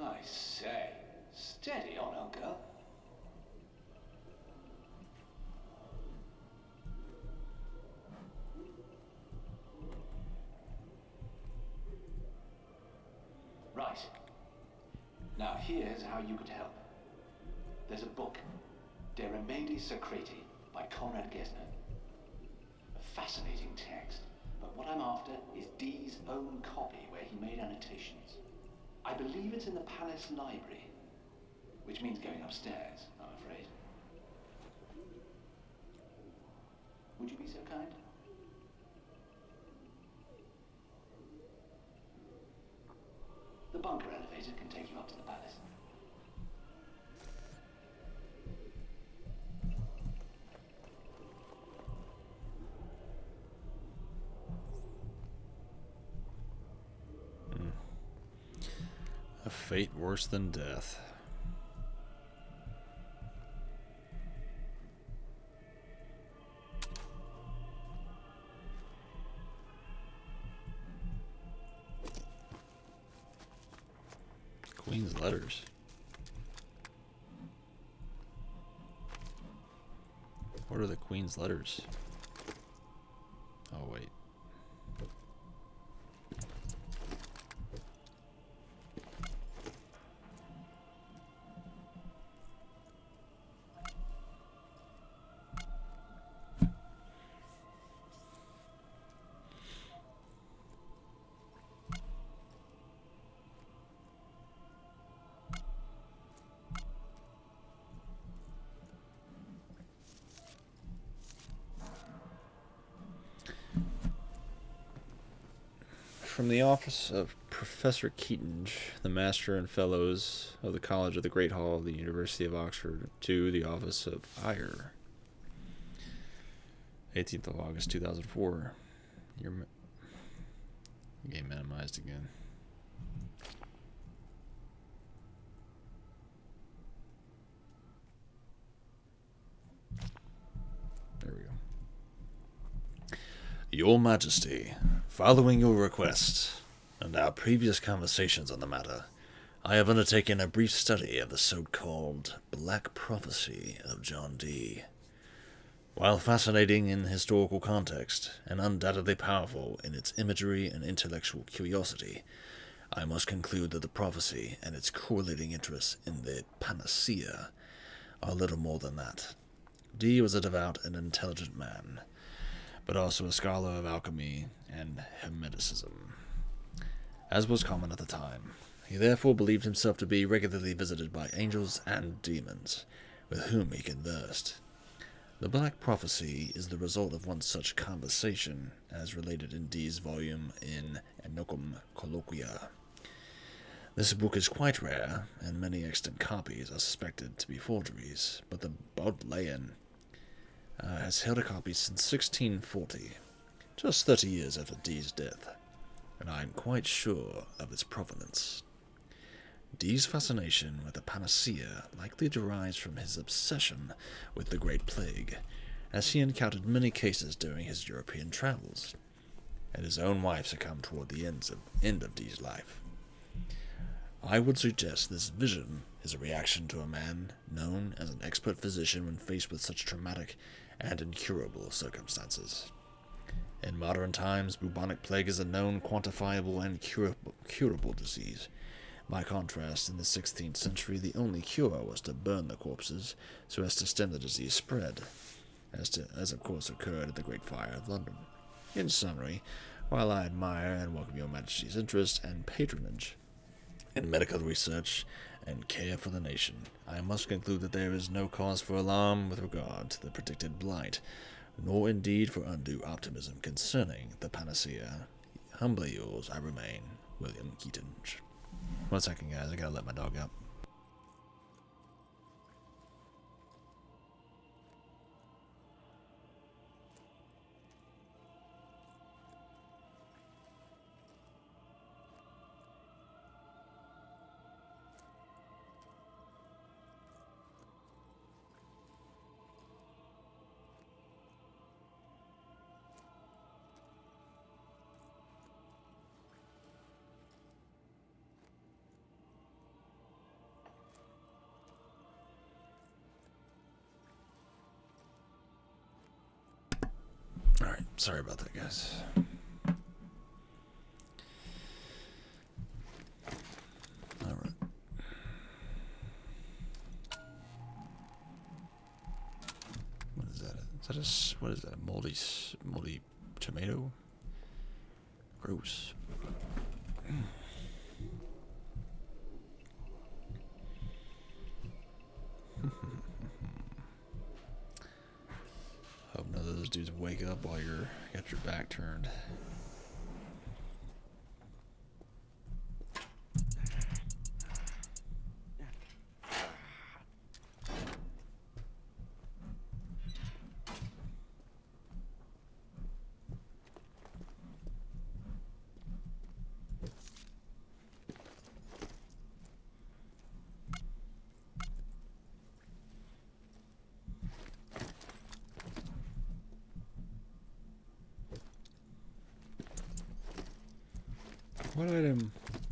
I say, steady on, old girl. Right. Now here's how you could help. There's a book, De Remedii Secreti, by Conrad Gesner. A fascinating text, but what I'm after is Dee's own copy where he made annotations. I believe it's in the Palace Library. which means going upstairs, I'm afraid. Would you be so kind? The bunker elevator can take you up to the palace. A fate worse than death. Queen's letters. What are the Queen's letters? Oh, wait. From the office of Professor Keatinge, the Master and Fellows of the College of the Great Hall of the University of Oxford, to the office of Eyre. 18th of August 2004. Your game minimized again. There we go. Your Majesty, following your request and our previous conversations on the matter, I have undertaken a brief study of the so-called Black Prophecy of John Dee. While fascinating in historical context and undoubtedly powerful in its imagery and intellectual curiosity, I must conclude that the prophecy and its correlating interests in the panacea are little more than that. Dee was a devout and intelligent man, but also a scholar of alchemy and hermeticism, as was common at the time. He therefore believed himself to be regularly visited by angels and demons, with whom he conversed. The Black Prophecy is the result of one such conversation, as related in Dee's volume in Enochum Colloquia. This book is quite rare, and many extant copies are suspected to be forgeries, but the Bodleian has held a copy since 1640, just 30 years after Dee's death, and I am quite sure of its provenance. Dee's fascination with the panacea likely derives from his obsession with the Great Plague, as he encountered many cases during his European travels, and his own wife succumbed toward the end of Dee's life. I would suggest this vision is a reaction to a man known as an expert physician when faced with such traumatic and incurable circumstances. In modern times, bubonic plague is a known, quantifiable, and curable disease. By contrast, in the 16th century, the only cure was to burn the corpses so as to stem the disease spread, as of course occurred at the Great Fire of London. In summary, while I admire and welcome your Majesty's interest and patronage in medical research and care for the nation, I must conclude that there is no cause for alarm with regard to the predicted blight, nor indeed for undue optimism concerning the panacea. Humbly yours, I remain, William Keatinge. 1 second, guys, I gotta let my dog out. Alright, sorry about that, guys. Alright. What is that? What is that? Moldy tomato? Gross. dudes wake up while you're got your back turned.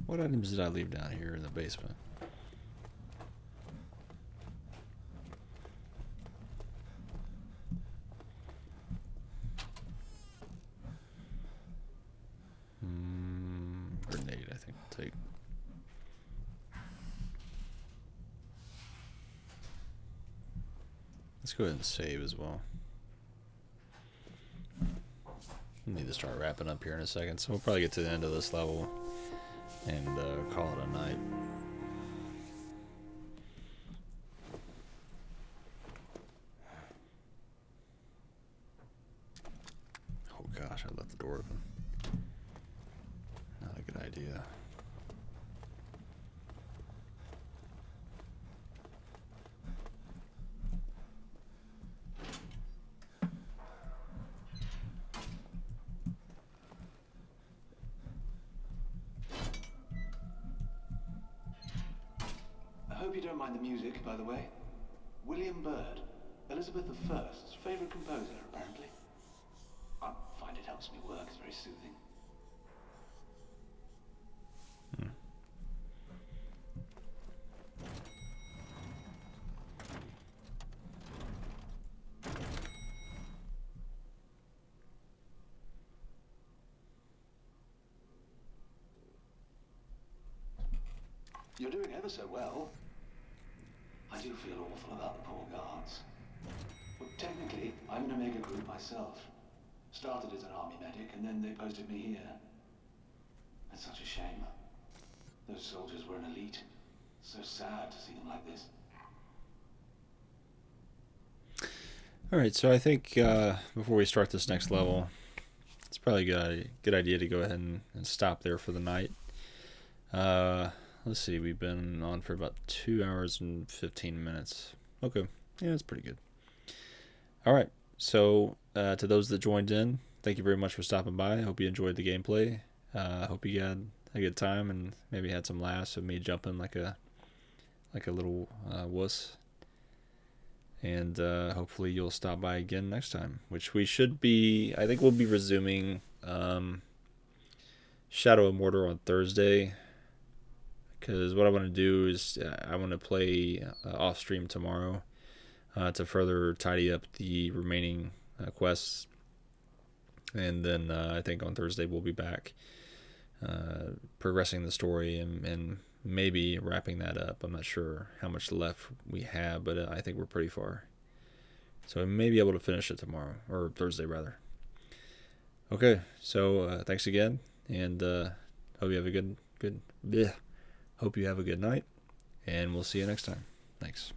What items did I leave down here in the basement? Grenade, I think I'll take. Let's go ahead and save as well. Need to start wrapping up here in a second, so we'll probably get to the end of this level and call it a night. Oh gosh, I left the door open. Not a good idea. I hope you don't mind the music, by the way. William Byrd, Elizabeth I's favorite composer, apparently. I find it helps me work. It's very soothing. You're doing ever so well. I do feel awful about the poor guards. But technically, I'm in a mega group myself. Started as an army medic, and then they posted me here. It's such a shame. Those soldiers were an elite. So sad to see them like this. Alright, so I think before we start this next level, it's probably a good idea to go ahead and stop there for the night. Let's see, we've been on for about 2 hours and 15 minutes. Okay, yeah, that's pretty good. Alright, so to those that joined in, thank you very much for stopping by. I hope you enjoyed the gameplay. I hope you had a good time and maybe had some laughs of me jumping like a little wuss. And hopefully you'll stop by again next time, which we should be. I think we'll be resuming Shadow of Mordor on Thursday, because what I want to do is I want to play off stream tomorrow to further tidy up the remaining quests, and then I think on Thursday we'll be back progressing the story and maybe wrapping that up. I'm not sure how much left we have, but I think we're pretty far. So we may be able to finish it tomorrow, or Thursday rather. Okay, so thanks again, and hope you have a good hope you have a good night, and we'll see you next time. Thanks.